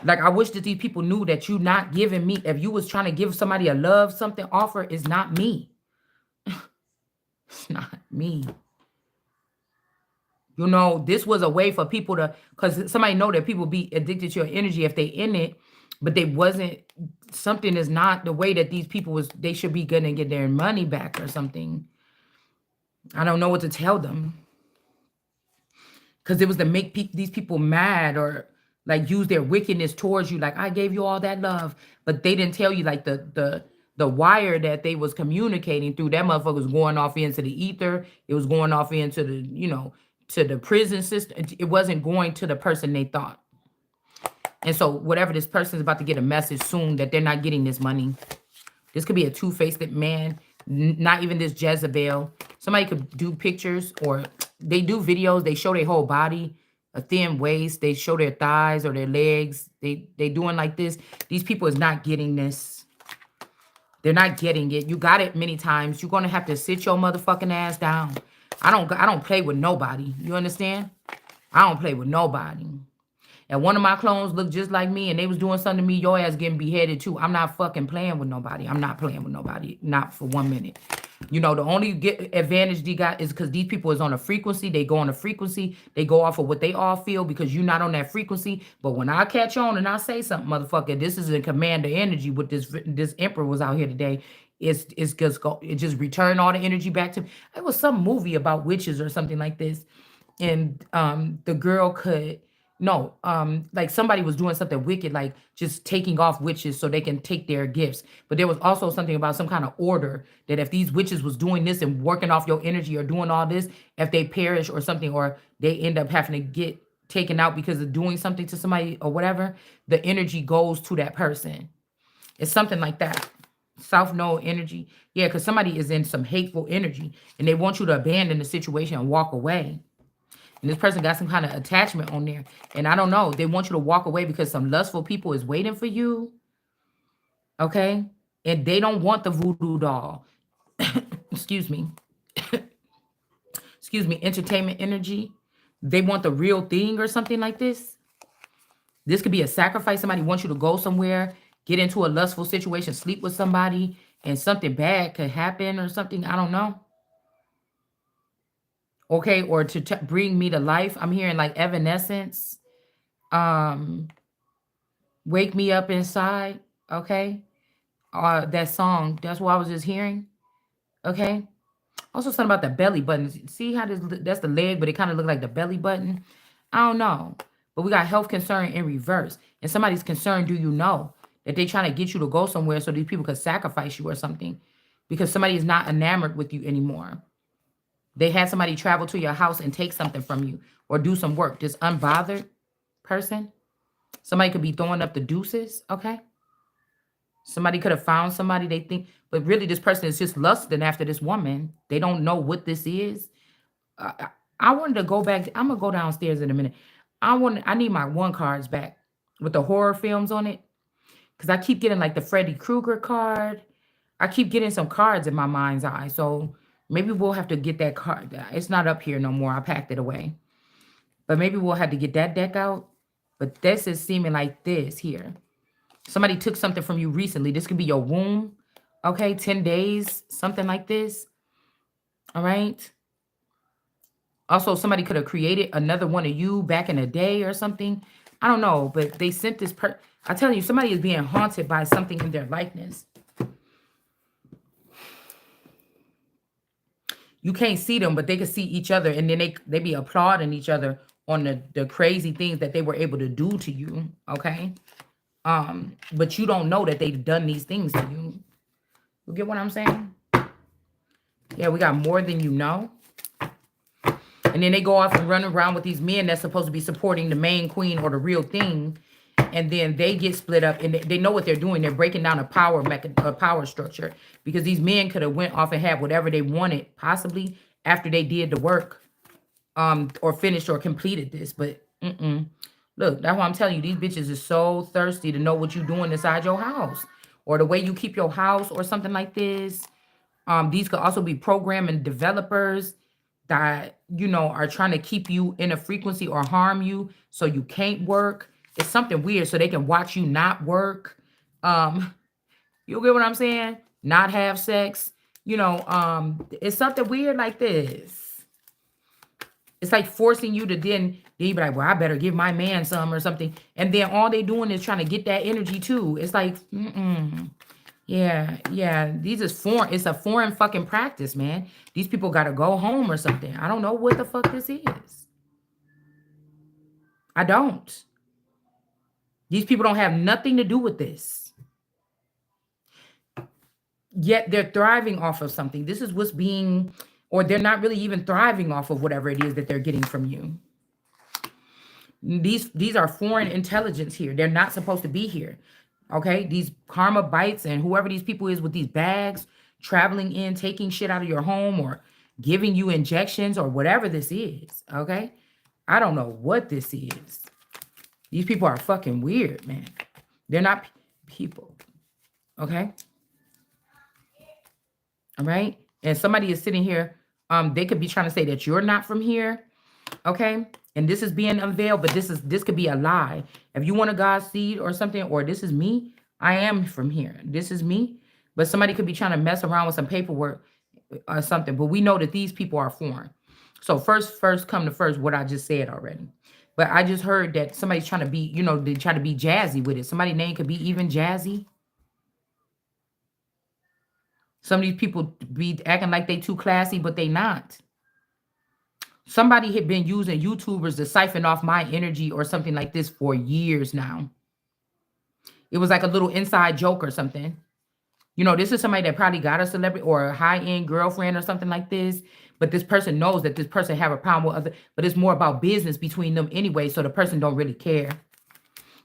Like, I wish that these people knew that you not giving me. If you was trying to give somebody a love something offer, it's not me. It's not me. This was a way for people to, because somebody know that people be addicted to your energy if they in it, but they wasn't, something is not the way that these people they should be gonna get their money back or something. I don't know what to tell them. Because it was to make these people mad, or like use their wickedness towards you. Like, I gave you all that love, but they didn't tell you like the wire that they was communicating through. That motherfucker was going off into the ether. It was going off into the, to the prison system. It wasn't going to the person they thought. And so whatever, this person is about to get a message soon that they're not getting this money. This could be a two-faced man, not even this Jezebel. Somebody could do pictures, or they do videos. They show their whole body, a thin waist. They show their thighs or their legs. They doing like this. These people is not getting this. They're not getting it. You got it many times. You're gonna have to sit your motherfucking ass down. I don't play with nobody. You understand? I don't play with nobody. And one of my clones looked just like me, and they was doing something to me, your ass getting beheaded too. I'm not fucking playing with nobody. I'm not playing with nobody. Not for 1 minute. The only advantage they got is because these people is on a frequency. They go on a frequency. They go off of what they all feel because you're not on that frequency. But when I catch on and I say something, motherfucker, this is a commander energy. With this emperor was out here today. It just returned all the energy back to me. It was some movie about witches or something like this. And the girl could No, like somebody was doing something wicked, like just taking off witches so they can take their gifts. But there was also something about some kind of order that if these witches was doing this and working off your energy or doing all this, if they perish or something, or they end up having to get taken out because of doing something to somebody or whatever, the energy goes to that person. It's something like that. South node energy. Yeah, because somebody is in some hateful energy and they want you to abandon the situation and walk away. And this person got some kind of attachment on there. And I don't know. They want you to walk away because some lustful people is waiting for you. Okay. And they don't want the voodoo doll. Excuse me. Excuse me. Entertainment energy. They want the real thing or something like this. This could be a sacrifice. Somebody wants you to go somewhere, get into a lustful situation, sleep with somebody, and something bad could happen or something. I don't know. Okay. Or to bring me to life. I'm hearing like evanescence. Um, Wake Me Up Inside. Okay. That song. That's what I was just hearing. Okay. Also something about the belly button. See how that's the leg, but it kind of looked like the belly button. I don't know. But we got health concern in reverse. And somebody's concerned, do you know? That they trying to get you to go somewhere so these people could sacrifice you or something. Because somebody is not enamored with you anymore. They had somebody travel to your house and take something from you or do some work. This unbothered person. Somebody could be throwing up the deuces. Okay. Somebody could have found somebody they think, but really this person is just lusting after this woman. They don't know what this is. I wanted to go back. I'm gonna go downstairs in a minute. I need my one cards back with the horror films on it because I keep getting like the Freddy Krueger card. I keep getting some cards in my mind's eye. So maybe we'll have to get that card. It's not up here no more. I packed it away. But maybe we'll have to get that deck out. But this is seeming like this here. Somebody took something from you recently. This could be your womb. Okay, 10 days, something like this. All right. Also, somebody could have created another one of you back in the day or something. I don't know, but they sent this I tell you, somebody is being haunted by something in their likeness. You can't see them, but they can see each other, and then they be applauding each other on the crazy things that they were able to do to you. Okay. But you don't know that they've done these things to you. You get what I'm saying? Yeah, we got more than you know. And then they go off and run around with these men that's supposed to be supporting the main queen or the real thing. And then they get split up and they know what they're doing. They're breaking down a power structure because these men could have went off and had whatever they wanted, possibly after they did the work, or finished or completed this. But look, that's why I'm telling you, these bitches are so thirsty to know what you're doing inside your house or the way you keep your house or something like this. These could also be programming developers that, are trying to keep you in a frequency or harm you so you can't work. It's something weird so they can watch you not work. You get what I'm saying? Not have sex. It's something weird like this. It's like forcing you to then you be like, well, I better give my man some or something. And then all they doing is trying to get that energy too. It's like, yeah. These is foreign. It's a foreign fucking practice, man. These people got to go home or something. I don't know what the fuck this is. I don't. These people don't have nothing to do with this. Yet they're thriving off of something. This is what's being, or they're not really even thriving off of whatever it is that they're getting from you. These are foreign intelligence here. They're not supposed to be here. Okay, these karma bites and whoever these people is with these bags, traveling in, taking shit out of your home or giving you injections or whatever this is. Okay, I don't know what this is. These people are fucking weird, man. They're not people. Okay. All right. And somebody is sitting here. They could be trying to say that you're not from here. Okay. And this is being unveiled, but this could be a lie. If you want a God's seed or something, or this is me, I am from here. This is me. But somebody could be trying to mess around with some paperwork or something. But we know that these people are foreign. So first come to first, what I just said already. But I just heard that somebody's trying to be, they try to be jazzy with it. Somebody's name could be even Jazzy. Some of these people be acting like they too classy, but they not. Somebody had been using YouTubers to siphon off my energy or something like this for years now. It was like a little inside joke or something. You know, this is somebody that probably got a celebrity or a high-end girlfriend or something like this. But this person knows that this person have a problem with other, but it's more about business between them anyway. So the person don't really care.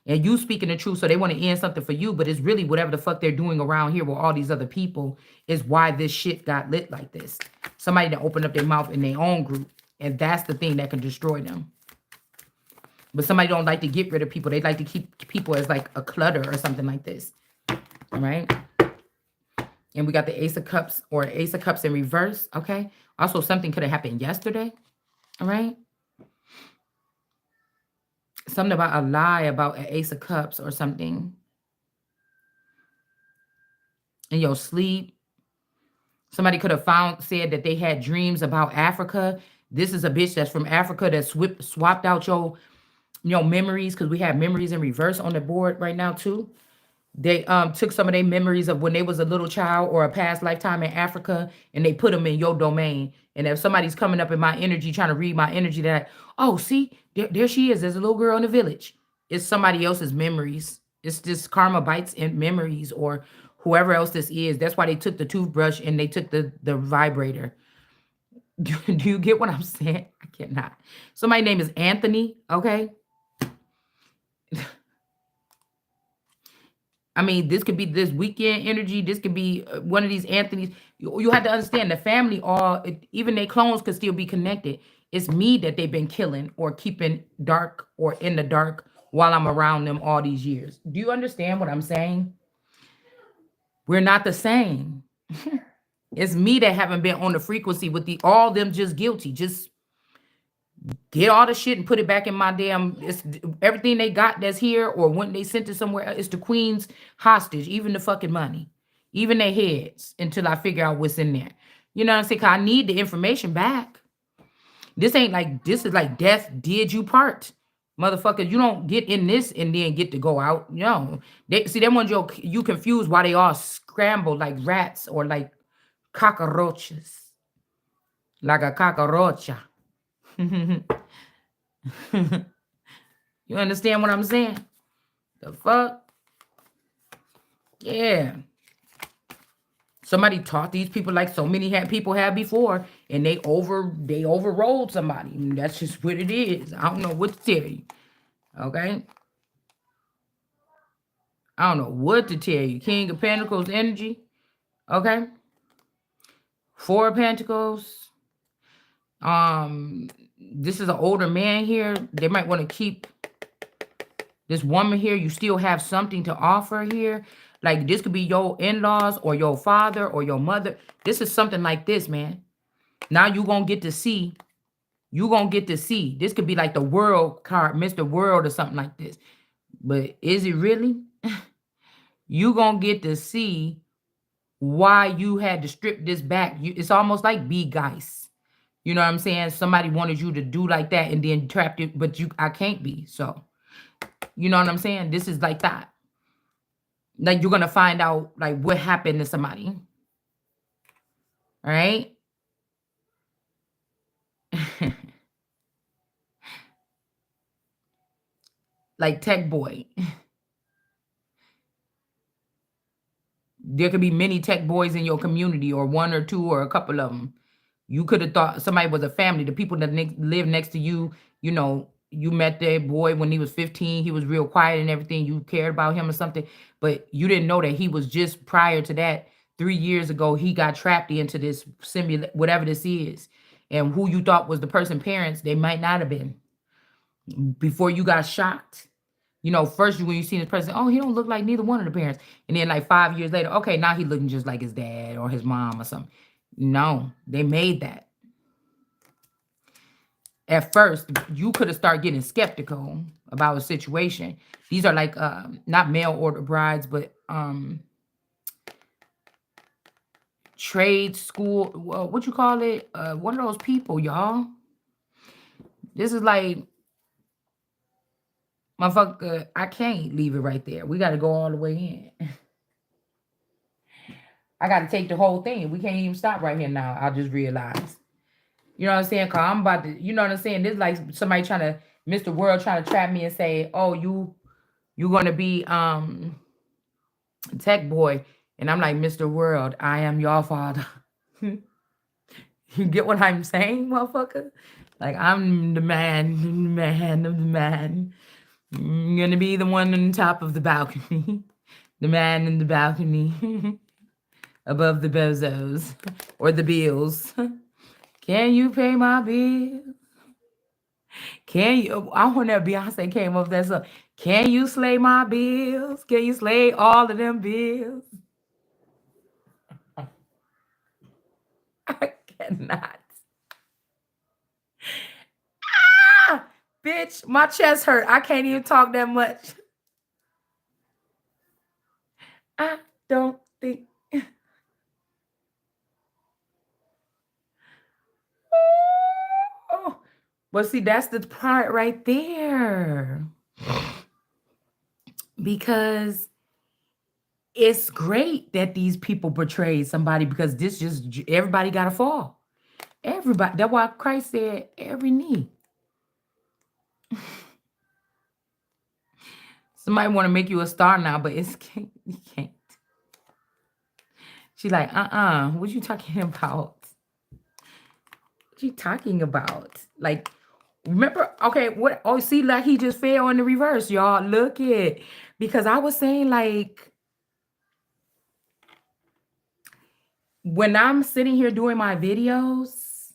And you speaking the truth, so they want to end something for you, but it's really whatever the fuck they're doing around here with all these other people is why this shit got lit like this. Somebody that opened up their mouth in their own group, and that's the thing that can destroy them. But somebody don't like to get rid of people. They like to keep people as like a clutter or something like this. All right. And we got the Ace of Cups or Ace of Cups in reverse. Okay. Also, something could have happened yesterday. All right. Something about a lie about an Ace of Cups or something. In your sleep. Somebody could have said that they had dreams about Africa. This is a bitch that's from Africa that swapped out your memories, because we have memories in reverse on the board right now too. They took some of their memories of when they was a little child or a past lifetime in Africa, and they put them in your domain. And if somebody's coming up in my energy, trying to read my energy, that, oh, see, there she is. There's a little girl in the village. It's somebody else's memories. It's just karma bites in memories, or whoever else this is. That's why they took the toothbrush and they took the vibrator. Do you get what I'm saying? I cannot. Somebody's name is Anthony, okay? I mean, this could be this weekend energy. This could be one of these Anthony's. You have to understand the family, even their clones could still be connected. It's me that they've been killing or keeping dark or in the dark while I'm around them all these years. Do you understand what I'm saying? We're not the same. It's me that haven't been on the frequency with all them just guilty. Just get all the shit and put it back in my damn, it's everything they got that's here, or when they sent it somewhere else, it's the queen's hostage, even the fucking money, even their heads, until I figure out what's in there. You know what I'm saying? 'Cause I need the information back. This ain't like, this is like death did you part. Motherfucker, you don't get in this and then get to go out. No. See, them ones you confused why they all scrambled like rats or like cockroaches. Like a cockroach. You understand what I'm saying? The fuck? Yeah. Somebody taught these people like so many people have before, and they overrode somebody. And that's just what it is. I don't know what to tell you. Okay? I don't know what to tell you. King of Pentacles energy. Okay? Four of Pentacles. This is an older man here. They might want to keep this woman here. You still have something to offer here. Like, this could be your in-laws or your father or your mother. This is something like this, man. Now you're going to get to see. You're going to get to see. This could be like the world card, Mr. World or something like this. But is it really? You're going to get to see why you had to strip this back. It's almost like be guys. You know what I'm saying? Somebody wanted you to do like that and then trapped it, but I can't be. So, you know what I'm saying? This is like that. Like, you're going to find out, like, what happened to somebody. All right? Like Tech Boy. There could be many Tech Boys in your community, or one or two or a couple of them. You could have thought somebody was a family. The people that live next to you, you know, you met that boy when he was 15. He was real quiet and everything. You cared about him or something. But you didn't know that he was just prior to that, 3 years ago, he got trapped into this whatever this is. And who you thought was the person's parents, they might not have been. Before you got shocked. You know, first when you see this person, oh, he don't look like neither one of the parents. And then like 5 years later, okay, now he looking just like his dad or his mom or something. No, they made that. At first, you could have started getting skeptical about a situation. These are like not mail order brides, but trade school, what you call it? One of those people, y'all. This is like, motherfucker, I can't leave it right there. We got to go all the way in. I got to take the whole thing. We can't even stop right here now. I just realized. You know what I'm saying? Cause I'm about to, you know what I'm saying? This like somebody trying to, Mr. World trying to trap me and say, oh, you gonna be tech boy. And I'm like, Mr. World, I am your father. You get what I'm saying, motherfucker? Like I'm the man of the man. I'm gonna be the one on top of the balcony. The man in the balcony. Above the bozos. Or the bills. Can you pay my bill? Can you? I wonder if Beyonce came up with that song. Can you slay my bills? Can you slay all of them bills? I cannot. Ah, bitch, my chest hurt. I can't even talk that much. I don't think. Oh, but see, that's the part right there. Because it's great that these people portray somebody because this just everybody got to fall. Everybody. That's why Christ said every knee. Somebody want to make you a star now, but it's can't, you can't. She like, what you talking about? What you talking about? Like, remember, okay, what oh see, like he just fell in the reverse, y'all. Look it. Because I was saying, like, when I'm sitting here doing my videos,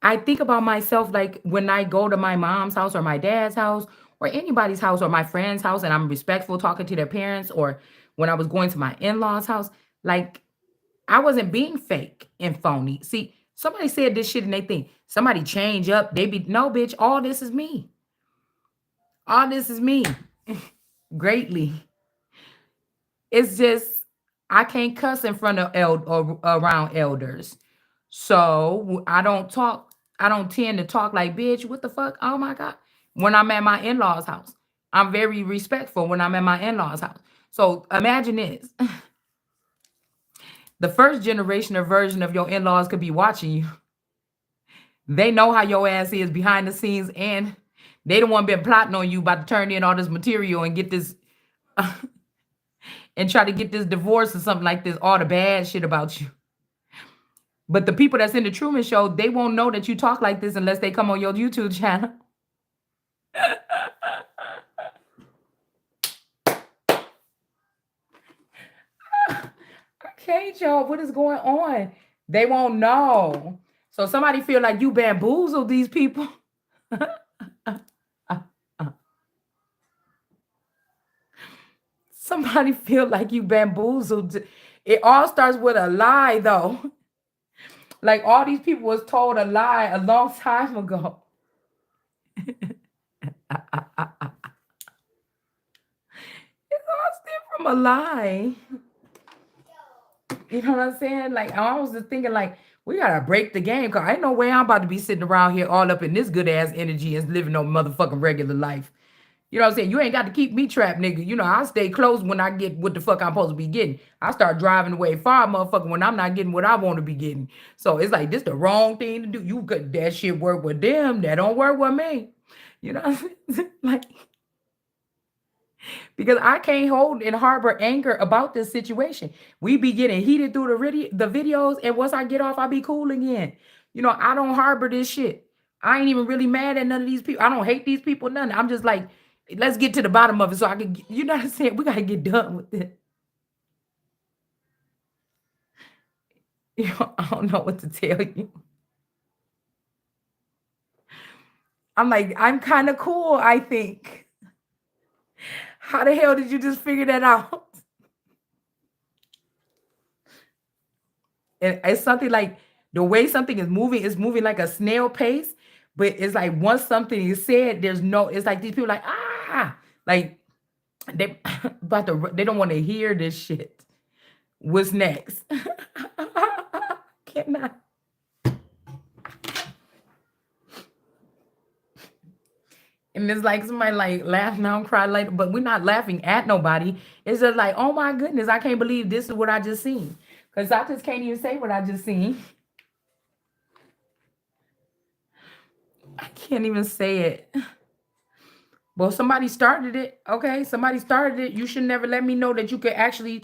I think about myself like when I go to my mom's house or my dad's house or anybody's house or my friend's house and I'm respectful talking to their parents or when I was going to my in-laws' house, like I wasn't being fake and phony. See, somebody said this shit and they think somebody change up. They be no bitch, all this is me. All this is me. Greatly. It's just I can't cuss in front of or around elders. So I don't talk, I don't tend to talk like bitch, what the fuck? Oh my God. When I'm at my in-laws' house. I'm very respectful when I'm at my in-laws' house. So imagine this. The first generation or version of your in-laws could be watching you. They know how your ass is behind the scenes, and they the one been plotting on you about to turn in all this material and get this and try to get this divorce or something like this, all the bad shit about you. But the people that's in the Truman Show, they won't know that you talk like this unless they come on your YouTube channel. Okay, y'all, what is going on? They won't know. So somebody feel like you bamboozled these people. Somebody feel like you bamboozled. It all starts with a lie, though. Like all these people was told a lie a long time ago. It all stemmed from a lie. You know what I'm saying? Like I was just thinking, like we gotta break the game, cause ain't no way I'm about to be sitting around here all up in this good ass energy and living no motherfucking regular life. You know what I'm saying? You ain't got to keep me trapped, nigga. You know, I stay close when I get what the fuck I'm supposed to be getting. I start driving away far, motherfucker, when I'm not getting what I want to be getting. So it's like, this the wrong thing to do. You could, that shit work with them. That don't work with me. You know what I'm saying? Like, because I can't hold and harbor anger about this situation. We be getting heated through the videos, and once I get off, I be cool again. You know, I don't harbor this shit. I ain't even really mad at none of these people. I don't hate these people, none. I'm just like, let's get to the bottom of it so I can, you know what I'm saying? We got to get done with it. You know, I don't know what to tell you. I'm like, I'm kind of cool, I think. How the hell did you just figure that out? And it's something like the way something is moving like a snail pace. But it's like once something is said, there's no, it's like these people like, like they they don't want to hear this shit. What's next? Cannot. And it's like somebody like laugh now and cry later, but we're not laughing at nobody. It's just like, oh my goodness, I can't believe this is what I just seen. Because I just can't even say what I just seen. Can't even say it. Well, somebody started it. Okay, somebody started it. You should never let me know that you could actually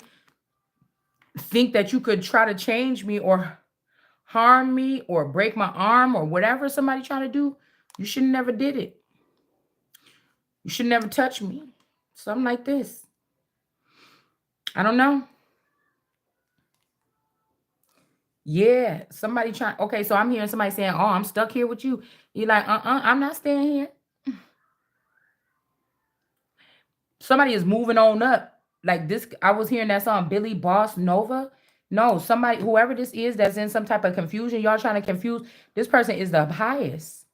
think that you could try to change me or harm me or break my arm or whatever somebody trying to do. You should never did it. You should never touch me. Something like this. I don't know. Yeah, somebody trying. Okay, so I'm hearing somebody saying, "Oh, I'm stuck here with you." You're like, I'm not staying here. Somebody is moving on up. Like this, I was hearing that song, Billy Boss Nova. No, somebody, whoever this is that's in some type of confusion, y'all trying to confuse. This person is the highest.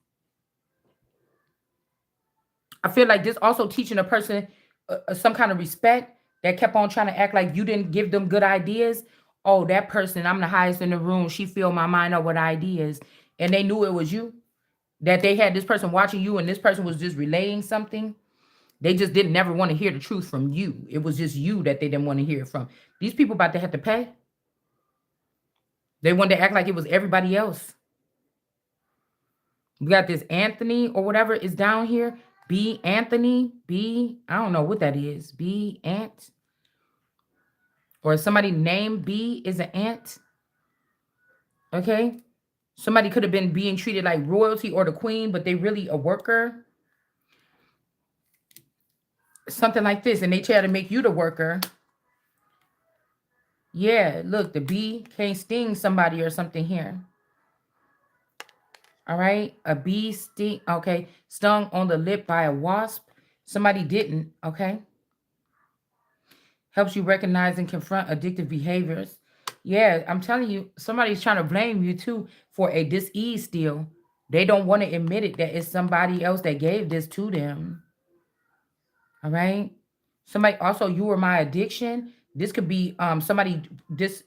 I feel like this also teaching a person some kind of respect that kept on trying to act like you didn't give them good ideas. Oh, that person, I'm the highest in the room. She filled my mind up with ideas. And they knew it was you. That they had this person watching you and this person was just relaying something. They just didn't never want to hear the truth from you. It was just you that they didn't want to hear it from. These people about to have to pay. They wanted to act like it was everybody else. We got this Anthony or whatever is down here. B Anthony. B, I don't know what that is. B Ant. Or somebody named B is an ant. Okay. Somebody could have been being treated like royalty or the queen, but they really a worker. Something like this. And they try to make you the worker. Yeah, look, the bee can't sting somebody or something here. All right. A bee sting. Okay. Stung on the lip by a wasp. Somebody didn't. Okay. Helps you recognize and confront addictive behaviors. Yeah, I'm telling you, somebody's trying to blame you too for a dis-ease still. They don't want to admit it that it's somebody else that gave this to them. All right. Somebody also, you were my addiction. This could be somebody this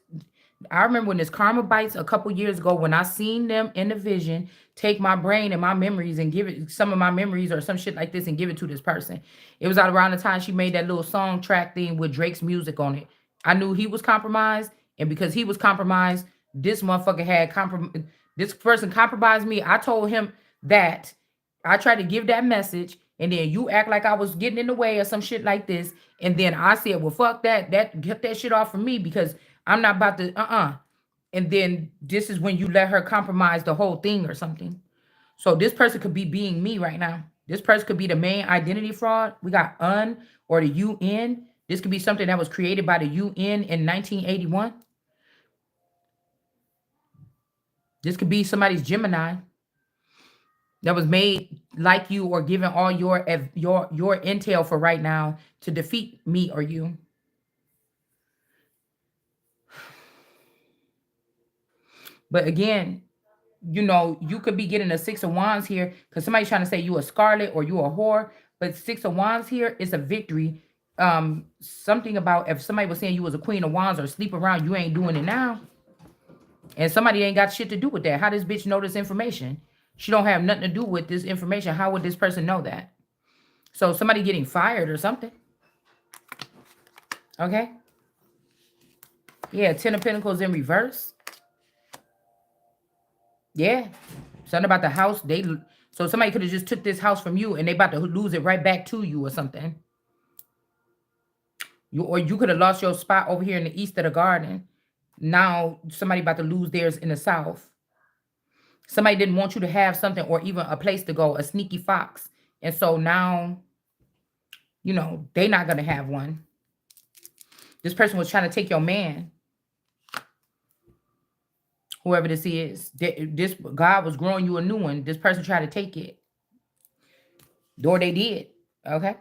I remember when this karma bites a couple years ago when I seen them in the vision take my brain and my memories and give it some of my memories or some shit like this and give it to this person. It was out around the time she made that little song track thing with Drake's music on it. I knew he was compromised, and because he was compromised, this motherfucker had this person compromised me. I told him that I tried to give that message, and then you act like I was getting in the way or some shit like this. And then I said, well, fuck that. Get that shit off from me because I'm not about to, And then this is when you let her compromise the whole thing or something. So this person could be being me right now. This person could be the main identity fraud. We got UN or the UN. This could be something that was created by the UN in 1981. This could be somebody's Gemini that was made like you or given all your intel for right now to defeat me or you. But again, you could be getting a Six of Wands here because somebody's trying to say you a scarlet or you a whore. But Six of Wands here is a victory. Something about if somebody was saying you was a Queen of Wands or sleep around, you ain't doing it now. And somebody ain't got shit to do with that. How does bitch know this information? She don't have nothing to do with this information. How would this person know that? So somebody getting fired or something. Okay. Yeah, Ten of Pentacles in reverse. Yeah. Something about the house. So somebody could have just took this house from you and they about to lose it right back to you or something. You could have lost your spot over here in the east of the garden. Now somebody about to lose theirs in the south. Somebody didn't want you to have something or even a place to go, a sneaky fox. And so now, they're not going to have one. This person was trying to take your man. Whoever this is. This God was growing you a new one. This person tried to take it. Or they did. Okay.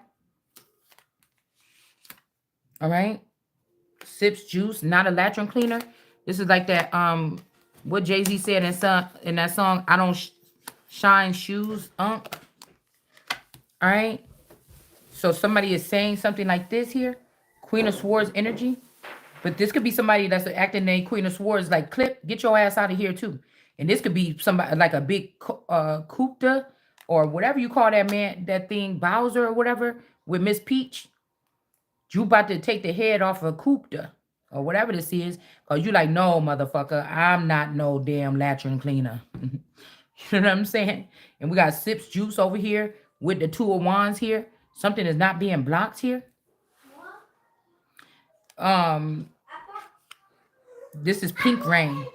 All right. Sips juice, not a latrine cleaner. This is like that, what Jay-Z said in that song, I don't shine shoes. All right. So somebody is saying something like this here. Queen of Swords energy. But this could be somebody that's acting named Queen of Swords, like, Clip, get your ass out of here too. And this could be somebody like a big Kupta or whatever you call that man, that thing, Bowser or whatever, with Miss Peach. You about to take the head off of Kupta or whatever this is. Because you like, no, motherfucker, I'm not no damn latrine cleaner. You know what I'm saying? And we got Sips Juice over here with the Two of Wands here. Something is not being blocked here. Um, this is Pink Rain.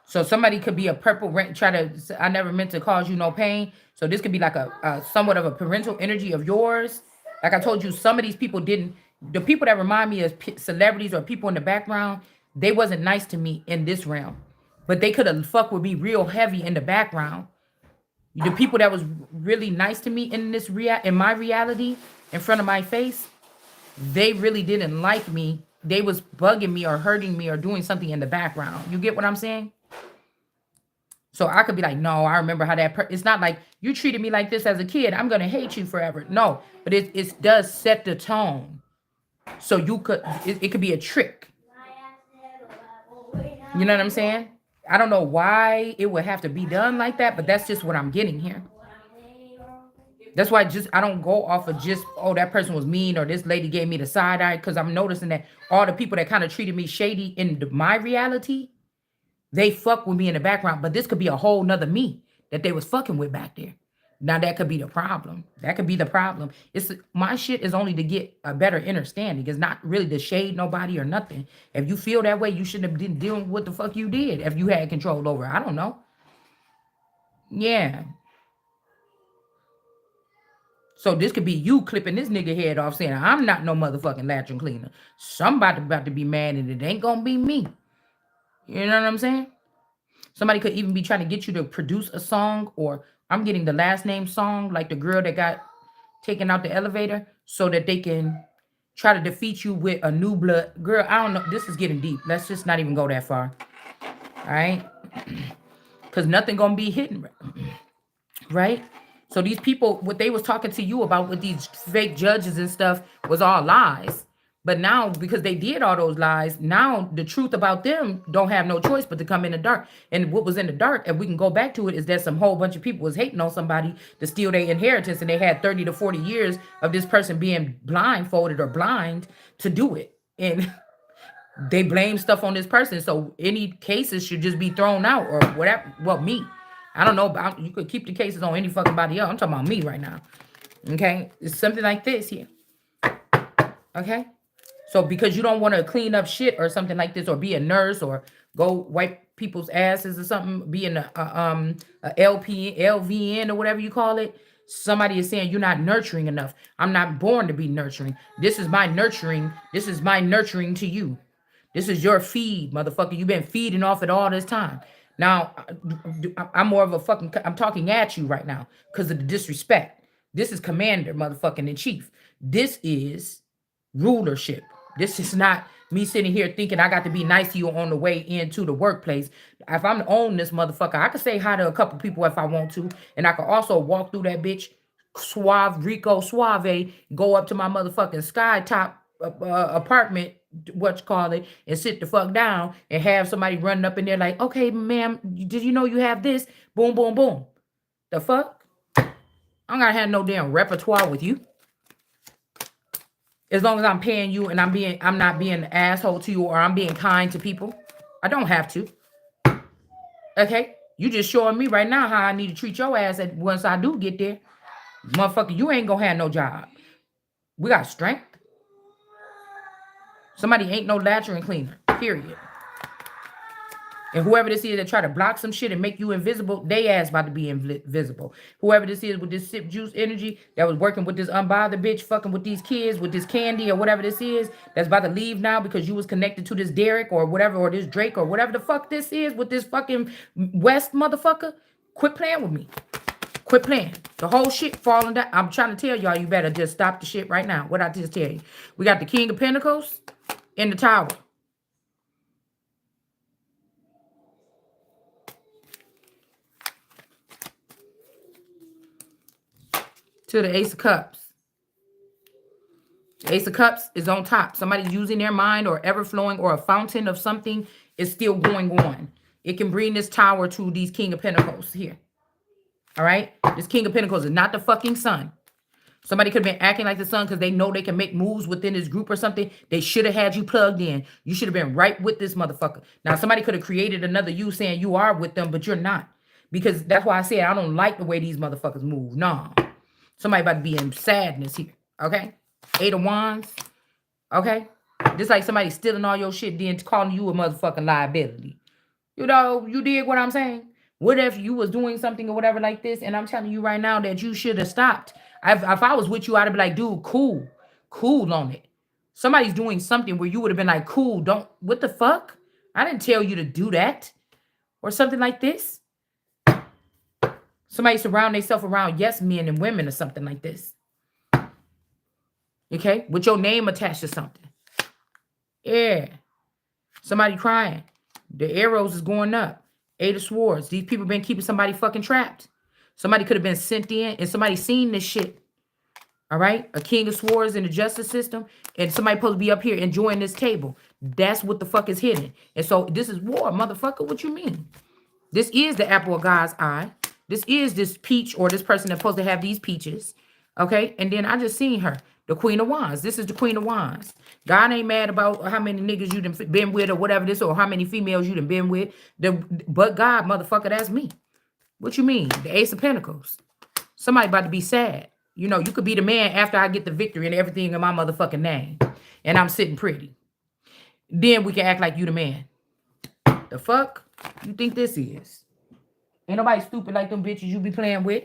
So somebody could be a purple rain. I never meant to cause you no pain. So this could be like a somewhat of a parental energy of yours. Like I told you, some of these people didn't. The people that remind me of celebrities or people in the background, they wasn't nice to me in this realm, but they could have fucked with me real heavy in the background. The people that was really nice to me in in my reality, in front of my face, they really didn't like me. They was bugging me or hurting me or doing something in the background. You get what I'm saying? So I could be like, no, I remember how it's not like you treated me like this as a kid, I'm going to hate you forever. No, but it does set the tone. So it could be a trick. You know what I'm saying? I don't know why it would have to be done like that, but that's just what I'm getting here. That's why I don't go off of just, oh, that person was mean or this lady gave me the side eye, because I'm noticing that all the people that kind of treated me shady in my reality, they fuck with me in the background, but this could be a whole nother me that they was fucking with back there. Now that could be the problem. That could be the problem. My shit is only to get a better understanding. It's not really to shade nobody or nothing. If you feel that way, you shouldn't have been dealing with what the fuck you did if you had control over it. I don't know. Yeah. So this could be you clipping this nigga head off saying, I'm not no motherfucking latrine cleaner. Somebody about to be mad and it ain't gonna be me. You know what I'm saying? Somebody could even be trying to get you to produce a song, or I'm getting the last name song, like the girl that got taken out the elevator, so that they can try to defeat you with a new blood. Girl, I don't know. This is getting deep. Let's just not even go that far. All right? Because nothing going to be hidden. Right? So these people, what they was talking to you about with these fake judges and stuff was all lies. But now, because they did all those lies, now the truth about them don't have no choice but to come in the dark. And what was in the dark, if we can go back to it, is that some whole bunch of people was hating on somebody to steal their inheritance, and they had 30 to 40 years of this person being blindfolded or blind to do it. And they blame stuff on this person. So any cases should just be thrown out or whatever. Well, me. I don't know about, you could keep the cases on any fucking body else. I'm talking about me right now. Okay? It's something like this here. Okay? So because you don't want to clean up shit or something like this, or be a nurse, or go wipe people's asses or something, be in a LVN or whatever you call it, somebody is saying you're not nurturing enough. I'm not born to be nurturing. This is my nurturing. This is my nurturing to you. This is your feed, motherfucker. You've been feeding off it all this time. Now, I'm more of a fucking, I'm talking at you right now because of the disrespect. This is commander, motherfucking in chief. This is rulership. This is not me sitting here thinking I got to be nice to you on the way into the workplace. If I'm owning this motherfucker, I could say hi to a couple people if I want to. And I could also walk through that bitch, suave, go up to my motherfucking sky top apartment, and sit the fuck down and have somebody running up in there like, okay, ma'am, did you know you have this? Boom, boom, boom. The fuck? I'm gonna have no damn repertoire with you. As long as I'm paying you and I'm not being an asshole to you, or I'm being kind to people. I don't have to. Okay? You just showing me right now how I need to treat your ass once I do get there. Motherfucker, you ain't gonna have no job. We got strength. Somebody ain't no latrine cleaner, period. And whoever this is that try to block some shit and make you invisible, they ass about to be invisible. Whoever this is with this sip juice energy that was working with this unbothered bitch, fucking with these kids, with this candy or whatever this is, that's about to leave now because you was connected to this Derek or whatever, or this Drake or whatever the fuck this is with this fucking West motherfucker, quit playing with me. Quit playing. The whole shit falling down. I'm trying to tell y'all, you better just stop the shit right now. What I just tell you. We got the King of Pentacles in the Tower. To the Ace of Cups. The Ace of Cups is on top. Somebody using their mind or ever flowing, or a fountain of something is still going on. It can bring this tower to these King of Pentacles here. All right? This King of Pentacles is not the fucking sun. Somebody could have been acting like the sun because they know they can make moves within this group or something. They should have had you plugged in. You should have been right with this motherfucker. Now, somebody could have created another you saying you are with them, but you're not. Because that's why I said I don't like the way these motherfuckers move. Nah. Somebody about to be in sadness here. Okay? 8 of Wands. Okay? Just like somebody stealing all your shit, then calling you a motherfucking liability. You know, you dig what I'm saying? What if you was doing something or whatever like this, and I'm telling you right now that you should have stopped. If I was with you, I'd be like, dude, cool. Cool on it. Somebody's doing something where you would have been like, cool, don't, what the fuck? I didn't tell you to do that. Or something like this. Somebody surround themselves around yes men and women or something like this. Okay? With your name attached to something. Yeah. Somebody crying. The arrows is going up. 8 of Swords. These people been keeping somebody fucking trapped. Somebody could have been sent in and somebody seen this shit. All right? A King of Swords in the justice system. And somebody supposed to be up here enjoying this table. That's what the fuck is hidden. And so this is war, motherfucker. What you mean? This is the apple of God's eye. This is this peach or this person that's supposed to have these peaches. Okay? And then I just seen her. The Queen of Wands. This is the Queen of Wands. God ain't mad about how many niggas you done been with or whatever this or how many females you done been with. But God, motherfucker, that's me. What you mean? The Ace of Pentacles. Somebody about to be sad. You know, you could be the man after I get the victory and everything in my motherfucking name. And I'm sitting pretty. Then we can act like you the man. The fuck you think this is? Ain't nobody stupid like them bitches you be playing with.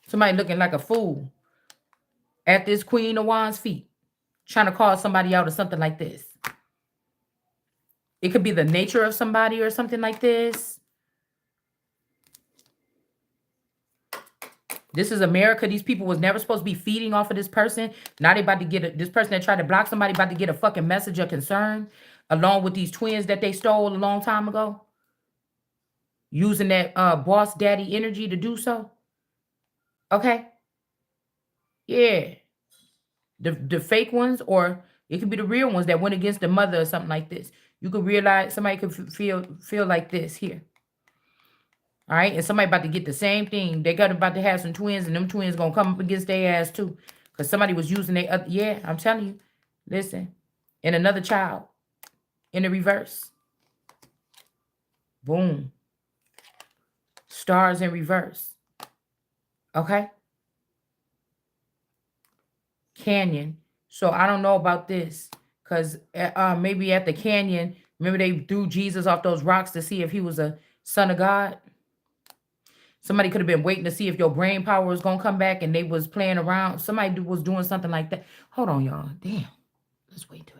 Somebody looking like a fool at this Queen of Wands feet. Trying to call somebody out or something like this. It could be the nature of somebody or something like this. This is America. These people was never supposed to be feeding off of this person. Now they about to get this person that tried to block somebody about to get a fucking message of concern. Along with these twins that they stole a long time ago. Using that boss daddy energy to do so. Okay. Yeah. The fake ones, or it could be the real ones that went against the mother or something like this. You could realize somebody could feel like this here. All right. And somebody about to get the same thing. They got about to have some twins and them twins going to come up against their ass too. Because somebody was using their, yeah, I'm telling you. Listen. And another child in the reverse. Boom. Stars in reverse. Okay. Canyon. So I don't know about this. Because maybe at the canyon, remember they threw Jesus off those rocks to see if he was a son of God? Somebody could have been waiting to see if your brain power was going to come back and they was playing around. Somebody was doing something like that. Hold on, y'all. Damn. Let's wait till